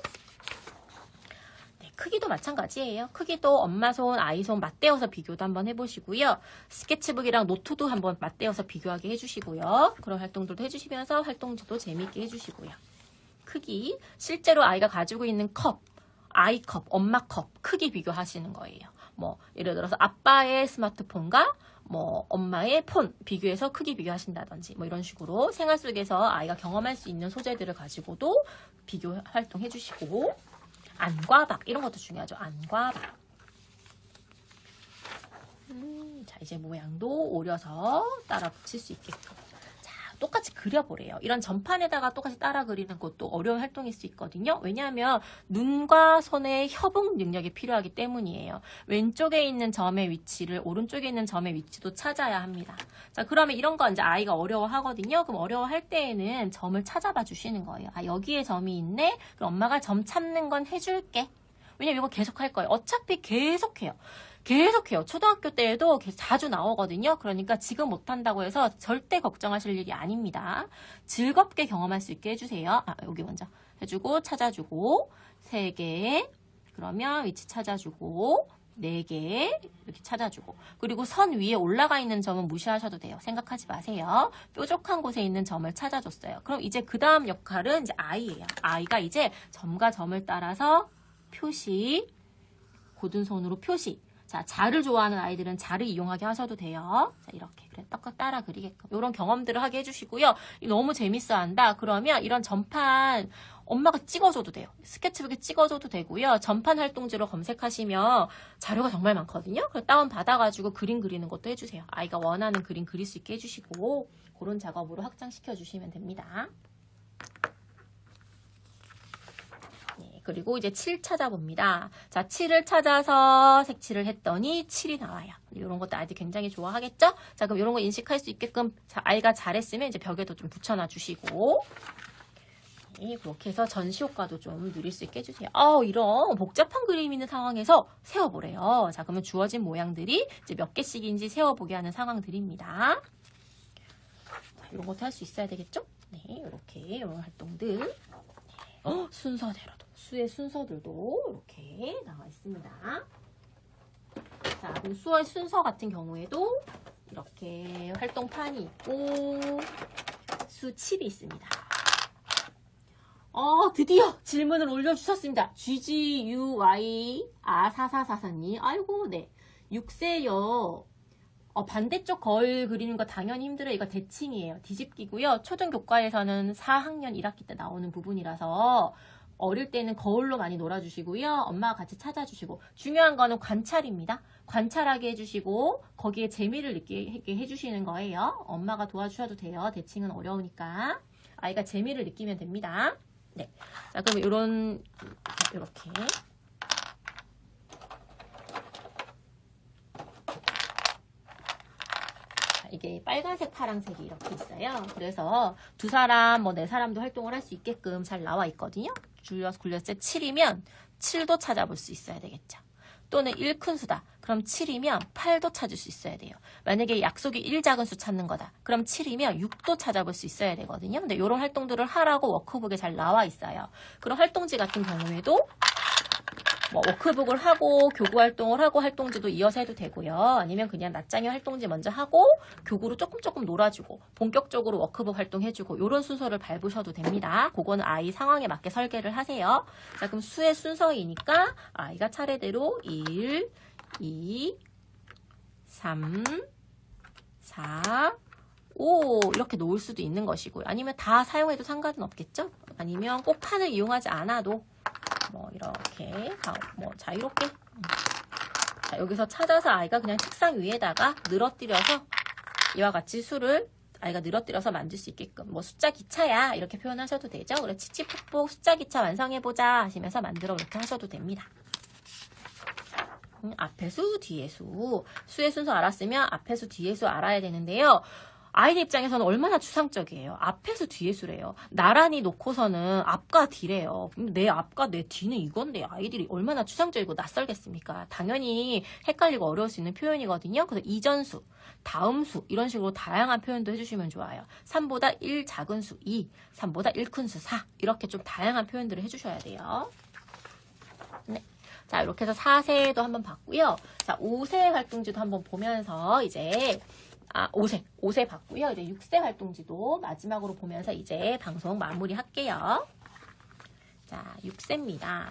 네, 크기도 마찬가지예요. 크기도 엄마 손, 아이 손 맞대어서 비교도 한번 해보시고요. 스케치북이랑 노트도 한번 맞대어서 비교하게 해주시고요. 그런 활동들도 해주시면서 활동지도 재미있게 해주시고요. 크기, 실제로 아이가 가지고 있는 컵, 아이 컵, 엄마 컵 크기 비교하시는 거예요. 뭐 예를 들어서 아빠의 스마트폰과 뭐 엄마의 폰 비교해서 크기 비교하신다든지 뭐 이런 식으로 생활 속에서 아이가 경험할 수 있는 소재들을 가지고도 비교 활동 해주시고, 안과 박 이런 것도 중요하죠. 안과 박. 자, 이제 모양도 오려서 따라 붙일 수 있게끔. 똑같이 그려보래요. 이런 전판에다가 똑같이 따라 그리는 것도 어려운 활동일 수 있거든요. 왜냐하면 눈과 손의 협응 능력이 필요하기 때문이에요. 왼쪽에 있는 점의 위치를 오른쪽에 있는 점의 위치도 찾아야 합니다. 자, 그러면 이런 거 이제 아이가 어려워하거든요. 그럼 어려워할 때에는 점을 찾아봐 주시는 거예요. 여기에 점이 있네? 그럼 엄마가 점 찾는 건 해줄게. 왜냐면 이거 계속 할 거예요. 어차피 계속해요. 초등학교 때에도 자주 나오거든요. 그러니까 지금 못한다고 해서 절대 걱정하실 일이 아닙니다. 즐겁게 경험할 수 있게 해주세요. 여기 먼저 해주고 찾아주고 3개, 그러면 위치 찾아주고 4개 이렇게 찾아주고, 그리고 선 위에 올라가 있는 점은 무시하셔도 돼요. 생각하지 마세요. 뾰족한 곳에 있는 점을 찾아줬어요. 그럼 이제 그 다음 역할은 이제 아이예요. 아이가 이제 점과 점을 따라서 표시, 고든손으로 표시. 자, 자를 좋아하는 아이들은 자를 이용하게 하셔도 돼요. 자, 이렇게. 그래, 떡떡 따라 그리게끔. 이런 경험들을 하게 해주시고요. 너무 재밌어 한다. 그러면 이런 전판 엄마가 찍어줘도 돼요. 스케치북에 찍어줘도 되고요. 전판 활동지로 검색하시면 자료가 정말 많거든요. 그래서 다운받아가지고 그림 그리는 것도 해주세요. 아이가 원하는 그림 그릴 수 있게 해주시고, 그런 작업으로 확장시켜 주시면 됩니다. 그리고 이제 7 찾아봅니다. 자, 7을 찾아서 색칠을 했더니 7이 나와요. 이런 것도 아이들 굉장히 좋아하겠죠? 자, 그럼 이런 거 인식할 수 있게끔 아이가 잘했으면 이제 벽에도 좀 붙여놔 주시고, 네, 그렇게 해서 전시 효과도 좀 누릴 수 있게 해주세요. 이런 복잡한 그림 있는 상황에서 세워보래요. 자, 그러면 주어진 모양들이 이제 몇 개씩인지 세워보게 하는 상황들입니다. 자, 이런 것도 할 수 있어야 되겠죠? 네, 이렇게 이런 활동들. 순서대로도, 수의 순서들도 이렇게 나와 있습니다. 자, 그럼 수의 순서 같은 경우에도 이렇게 활동판이 있고 수 7이 있습니다. 드디어 질문을 올려주셨습니다. GGUY 4444님. 아이고, 네. 6세요. 반대쪽 거울 그리는 거 당연히 힘들어요. 이거 대칭이에요. 뒤집기고요. 초등교과에서는 4학년 1학기 때 나오는 부분이라서 어릴 때는 거울로 많이 놀아주시고요. 엄마가 같이 찾아주시고 중요한 거는 관찰입니다. 관찰하게 해주시고 거기에 재미를 느끼게 해주시는 거예요. 엄마가 도와주셔도 돼요. 대칭은 어려우니까. 아이가 재미를 느끼면 됩니다. 네. 자, 그럼 이렇게. 이게 빨간색, 파란색이 이렇게 있어요. 그래서 두 사람, 네 사람도 활동을 할 수 있게끔 잘 나와 있거든요. 줄여서 굴렸을 때 7이면 7도 찾아볼 수 있어야 되겠죠. 또는 1큰수다. 그럼 7이면 8도 찾을 수 있어야 돼요. 만약에 약속이 1작은수 찾는 거다. 그럼 7이면 6도 찾아볼 수 있어야 되거든요. 근데 이런 활동들을 하라고 워크북에 잘 나와 있어요. 그런 활동지 같은 경우에도 워크북을 하고 교구 활동을 하고 활동지도 이어서 해도 되고요. 아니면 그냥 낮장애 활동지 먼저 하고 교구로 조금 놀아주고 본격적으로 워크북 활동해주고 이런 순서를 밟으셔도 됩니다. 그거는 아이 상황에 맞게 설계를 하세요. 자, 그럼 수의 순서이니까 아이가 차례대로 1, 2, 3, 4, 5 이렇게 놓을 수도 있는 것이고요. 아니면 다 사용해도 상관은 없겠죠? 아니면 꼭 판을 이용하지 않아도 이렇게 자유롭게 자, 여기서 찾아서 아이가 그냥 책상 위에다가 늘어뜨려서 이와 같이 수를 아이가 늘어뜨려서 만들 수 있게끔 숫자 기차야 이렇게 표현하셔도 되죠. 그래 치치폭폭 숫자 기차 완성해보자 하시면서 만들어 이렇게 하셔도 됩니다. 앞에 수, 뒤에 수. 수의 순서 알았으면 앞에 수, 뒤에 수 알아야 되는데요. 아이들 입장에서는 얼마나 추상적이에요. 앞에 수, 뒤에 수래요. 나란히 놓고서는 앞과 뒤래요. 내 앞과 내 뒤는 이건데 아이들이 얼마나 추상적이고 낯설겠습니까? 당연히 헷갈리고 어려울 수 있는 표현이거든요. 그래서 이전수, 다음수 이런 식으로 다양한 표현도 해주시면 좋아요. 3보다 1 작은 수 2, 3보다 1 큰 수 4 이렇게 좀 다양한 표현들을 해주셔야 돼요. 네. 자, 이렇게 해서 4세도 한번 봤고요. 자, 5세 활동지도 한번 보면서 이제 5세 봤고요. 이제 6세 활동지도 마지막으로 보면서 이제 방송 마무리 할게요. 자, 6세입니다.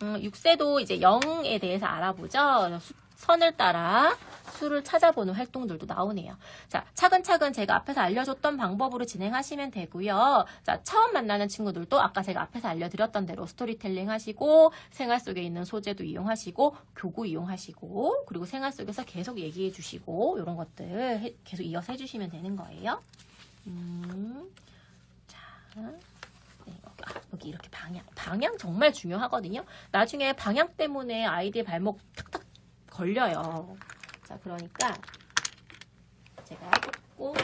6세도 이제 0에 대해서 알아보죠. 선을 따라 수를 찾아보는 활동들도 나오네요. 자, 차근차근 제가 앞에서 알려줬던 방법으로 진행하시면 되고요. 자, 처음 만나는 친구들도 아까 제가 앞에서 알려드렸던 대로 스토리텔링 하시고 생활 속에 있는 소재도 이용하시고 교구 이용하시고 그리고 생활 속에서 계속 얘기해 주시고 이런 것들 계속 이어서 해주시면 되는 거예요. 자, 네, 여기 이렇게 방향 정말 중요하거든요. 나중에 방향 때문에 아이들 발목 탁탁 걸려요. 자, 그러니까 제가 조금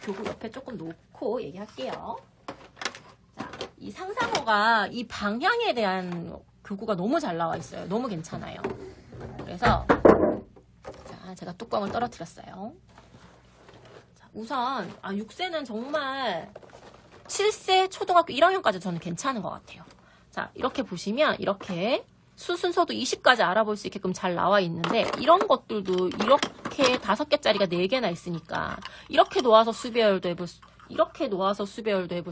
교구 옆에 조금 놓고 얘기할게요. 자, 이 상상어가 이 방향에 대한 교구가 너무 잘 나와 있어요. 너무 괜찮아요. 그래서 자, 제가 뚜껑을 떨어뜨렸어요. 자, 우선 6세는 정말 7세 초등학교 1학년까지 저는 괜찮은 것 같아요. 자, 이렇게 보시면 이렇게 수 순서도 20까지 알아볼 수 있게끔 잘 나와 있는데 이런 것들도 이렇게 5개짜리가 4개나 있으니까 이렇게 놓아서 수배열도 해볼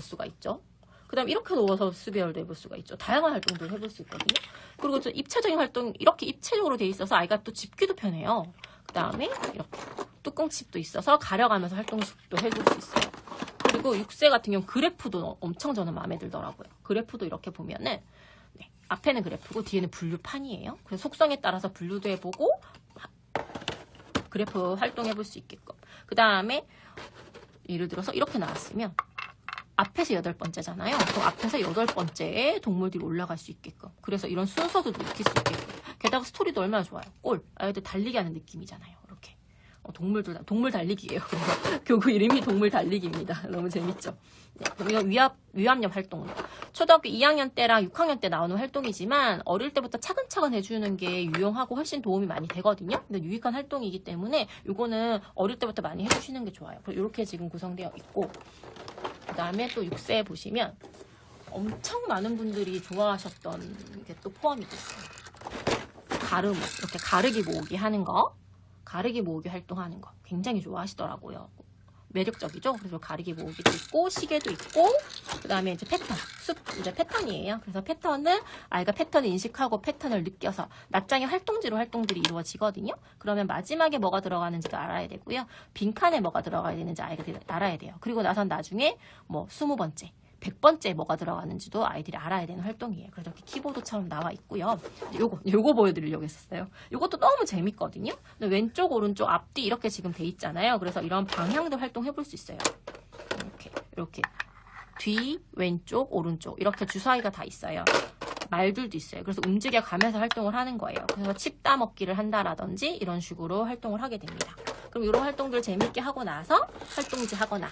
수가 있죠. 그 다음 이렇게 놓아서 수배열도 해볼 수가 있죠. 다양한 활동도 해볼 수 있거든요. 그리고 또 입체적인 활동 이렇게 입체적으로 돼 있어서 아이가 또 집기도 편해요. 그 다음에 이렇게 뚜껑칩도 있어서 가려가면서 활동도 해볼 수 있어요. 그리고 6세 같은 경우 그래프도 엄청 저는 마음에 들더라고요. 그래프도 이렇게 보면은 앞에는 그래프고 뒤에는 분류판이에요. 그래서 속성에 따라서 분류도 해보고 그래프 활동해볼 수 있게끔. 그 다음에 예를 들어서 이렇게 나왔으면 앞에서 8번째잖아요. 그럼 앞에서 8번째에 동물들이 올라갈 수 있게끔. 그래서 이런 순서도 익힐 수 있게끔. 게다가 스토리도 얼마나 좋아요. 아이들 달리기 하는 느낌이잖아요. 이렇게. 동물 달리기예요. 그래서 교구 이름이 동물 달리기입니다. 너무 재밌죠. 네, 그럼 이건 위압력 활동은 초등학교 2학년 때랑 6학년 때 나오는 활동이지만 어릴 때부터 차근차근 해주는 게 유용하고 훨씬 도움이 많이 되거든요. 근데 유익한 활동이기 때문에 이거는 어릴 때부터 많이 해주시는 게 좋아요. 이렇게 지금 구성되어 있고 그 다음에 또 6세에 보시면 엄청 많은 분들이 좋아하셨던 게 또 포함이 됐어요. 이렇게 가르기 모으기 하는 거, 가르기 모으기 활동하는 거 굉장히 좋아하시더라고요. 매력적이죠. 그래서 가리개 모으기도 있고 시계도 있고 그 다음에 이제 패턴, 이제 패턴이에요. 그래서 패턴은 아이가 패턴을 인식하고 패턴을 느껴서 낮장의 활동지로 활동들이 이루어지거든요. 그러면 마지막에 뭐가 들어가는지도 알아야 되고요. 빈칸에 뭐가 들어가야 되는지 아이가 알아야 돼요. 그리고 나선 나중에 뭐 20번째 100번째 뭐가 들어가는지도 아이들이 알아야 되는 활동이에요. 그래서 이렇게 키보드처럼 나와 있고요. 요거 보여드리려고 했었어요. 요것도 너무 재밌거든요. 근데 왼쪽, 오른쪽, 앞뒤 이렇게 지금 돼 있잖아요. 그래서 이런 방향들 활동해볼 수 있어요. 이렇게 뒤, 왼쪽, 오른쪽 이렇게 주사위가 다 있어요. 말들도 있어요. 그래서 움직여가면서 활동을 하는 거예요. 그래서 칩 따먹기를 한다라든지 이런 식으로 활동을 하게 됩니다. 그럼 이런 활동들 재밌게 하고 나서 활동지 하거나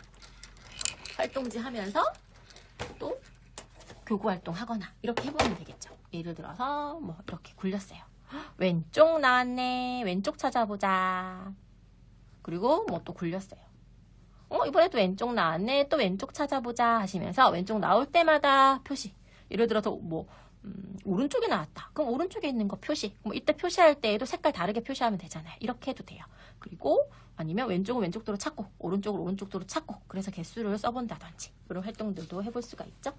활동지 하면서 또 교구 활동하거나 이렇게 해보면 되겠죠. 예를 들어서 뭐 이렇게 굴렸어요. 왼쪽 나왔네. 왼쪽 찾아보자. 그리고 뭐 또 굴렸어요. 이번에도 왼쪽 나왔네. 또 왼쪽 찾아보자 하시면서 왼쪽 나올 때마다 표시. 예를 들어서 뭐 오른쪽에 나왔다. 그럼 오른쪽에 있는 거 표시. 뭐 이때 표시할 때에도 색깔 다르게 표시하면 되잖아요. 이렇게 해도 돼요. 그리고 아니면 왼쪽은 왼쪽도로 찾고 오른쪽은 오른쪽도로 찾고 그래서 개수를 써본다든지 이런 활동들도 해볼 수가 있죠.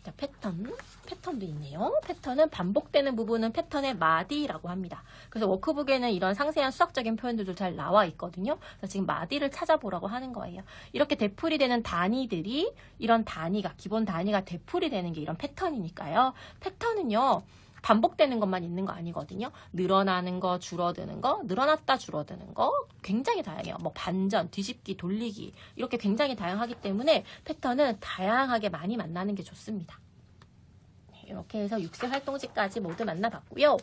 자, 패턴도 있네요. 패턴은 반복되는 부분은 패턴의 마디라고 합니다. 그래서 워크북에는 이런 상세한 수학적인 표현들도 잘 나와 있거든요. 그래서 지금 마디를 찾아보라고 하는 거예요. 이렇게 되풀이 되는 단위들이 이런 단위가 기본 단위가 되풀이 되는 게 이런 패턴이니까요. 패턴은요. 반복되는 것만 있는 거 아니거든요. 늘어나는 거, 줄어드는 거, 늘어났다 줄어드는 거 굉장히 다양해요. 뭐 반전, 뒤집기, 돌리기 이렇게 굉장히 다양하기 때문에 패턴은 다양하게 많이 만나는 게 좋습니다. 이렇게 해서 6세 활동지까지 모두 만나봤고요.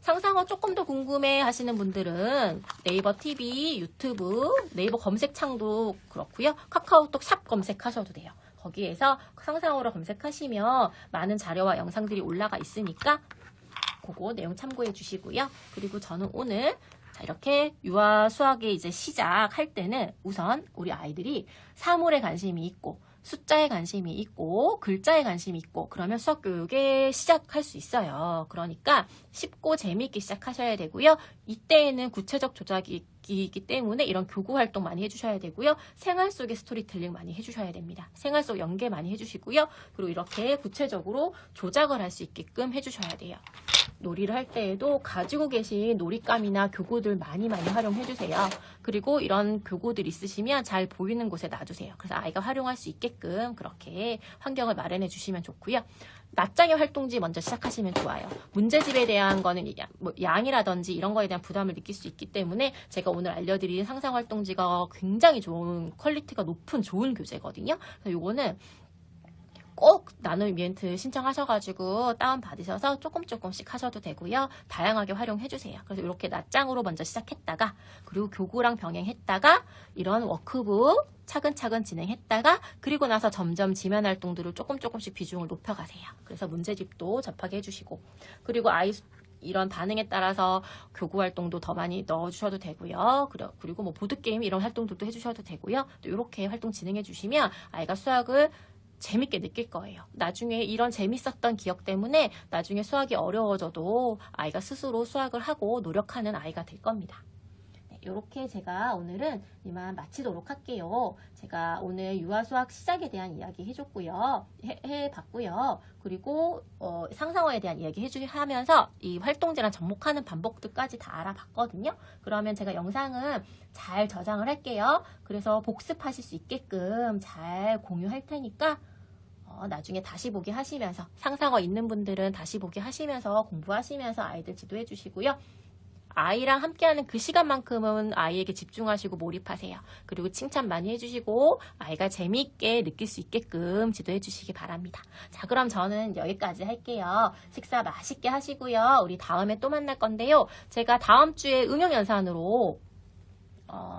상상어 조금 더 궁금해 하시는 분들은 네이버 TV, 유튜브, 네이버 검색창도 그렇고요. 카카오톡 샵 검색하셔도 돼요. 거기에서 상상어로 검색하시면 많은 자료와 영상들이 올라가 있으니까 그거 내용 참고해 주시고요. 그리고 저는 오늘 이렇게 유아 수학의 이제 시작할 때는 우선 우리 아이들이 사물에 관심이 있고 숫자에 관심이 있고 글자에 관심이 있고 그러면 수학 교육에 시작할 수 있어요. 그러니까 쉽고 재미있게 시작하셔야 되고요. 이때에는 구체적 조작이기 때문에 이런 교구 활동 많이 해주셔야 되고요. 생활 속의 스토리텔링 많이 해주셔야 됩니다. 생활 속 연계 많이 해주시고요. 그리고 이렇게 구체적으로 조작을 할 수 있게끔 해주셔야 돼요. 놀이를 할 때에도 가지고 계신 놀잇감이나 교구들 많이 활용해주세요. 그리고 이런 교구들 있으시면 잘 보이는 곳에 놔주세요. 그래서 아이가 활용할 수 있게끔 그렇게 환경을 마련해 주시면 좋고요. 낮장의 활동지 먼저 시작하시면 좋아요. 문제집에 대한 거는 뭐 양이라든지 이런 거에 대한 부담을 느낄 수 있기 때문에 제가 오늘 알려드린 상상활동지가 굉장히 좋은 퀄리티가 높은 좋은 교재거든요. 그래서 요거는 꼭 나눔 이벤트 신청하셔가지고 다운받으셔서 조금씩 하셔도 되고요. 다양하게 활용해주세요. 그래서 이렇게 낮장으로 먼저 시작했다가 그리고 교구랑 병행했다가 이런 워크북 차근차근 진행했다가 그리고 나서 점점 지면 활동들을 조금씩 비중을 높여가세요. 그래서 문제집도 접하게 해주시고 그리고 아이 이런 반응에 따라서 교구 활동도 더 많이 넣어주셔도 되고요. 그리고 뭐 보드게임 이런 활동들도 해주셔도 되고요. 또 이렇게 활동 진행해 주시면 아이가 수학을 재밌게 느낄 거예요. 나중에 이런 재밌었던 기억 때문에 나중에 수학이 어려워져도 아이가 스스로 수학을 하고 노력하는 아이가 될 겁니다. 이렇게 제가 오늘은 이만 마치도록 할게요. 제가 오늘 유아수학 시작에 대한 이야기 해줬고요. 해봤고요. 그리고 상상어에 대한 이야기 하면서 이 활동지랑 접목하는 반복들까지 다 알아봤거든요. 그러면 제가 영상은 잘 저장을 할게요. 그래서 복습하실 수 있게끔 잘 공유할 테니까 나중에 다시 보기 하시면서 상상어 있는 분들은 다시 보기 하시면서 공부하시면서 아이들 지도해 주시고요. 아이랑 함께하는 그 시간만큼은 아이에게 집중하시고 몰입하세요. 그리고 칭찬 많이 해주시고 아이가 재미있게 느낄 수 있게끔 지도해 주시기 바랍니다. 자, 그럼 저는 여기까지 할게요. 식사 맛있게 하시고요. 우리 다음에 또 만날 건데요. 제가 다음 주에 응용연산으로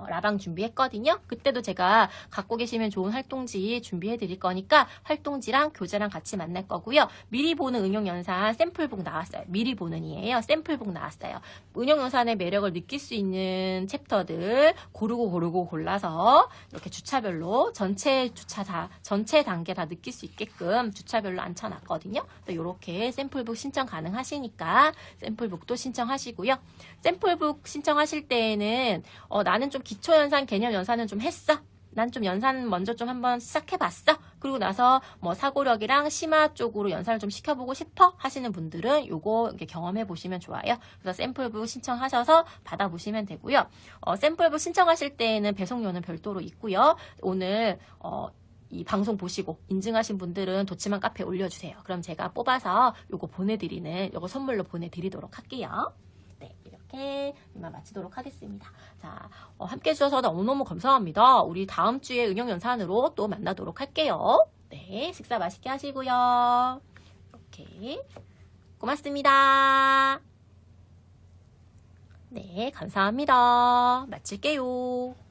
라방 준비했거든요. 그때도 제가 갖고 계시면 좋은 활동지 준비해 드릴 거니까 활동지랑 교재랑 같이 만날 거고요. 미리 보는 응용연산 샘플북 나왔어요. 미리 보는이에요. 샘플북 나왔어요. 응용연산의 매력을 느낄 수 있는 챕터들 고르고 골라서 이렇게 주차별로 전체 단계 다 느낄 수 있게끔 주차별로 앉혀놨거든요. 이렇게 샘플북 신청 가능하시니까 샘플북도 신청하시고요. 샘플북 신청하실 때에는 나는 나는 좀 기초연산, 개념연산은 좀 했어. 난 좀 연산 먼저 좀 한번 시작해봤어. 그리고 나서 뭐 사고력이랑 심화 쪽으로 연산을 좀 시켜보고 싶어 하시는 분들은 요거 이렇게 경험해 보시면 좋아요. 그래서 샘플부 신청하셔서 받아보시면 되고요. 샘플부 신청하실 때에는 배송료는 별도로 있고요. 오늘 이 방송 보시고 인증하신 분들은 도치만 카페에 올려주세요. 그럼 제가 뽑아서 요거 요거 선물로 보내드리도록 할게요. 네, 이렇게 이만 마치도록 하겠습니다. 자, 함께 해주셔서 너무너무 감사합니다. 우리 다음 주에 응용연산으로 또 만나도록 할게요. 네, 식사 맛있게 하시고요. 이렇게 고맙습니다. 네, 감사합니다. 마칠게요.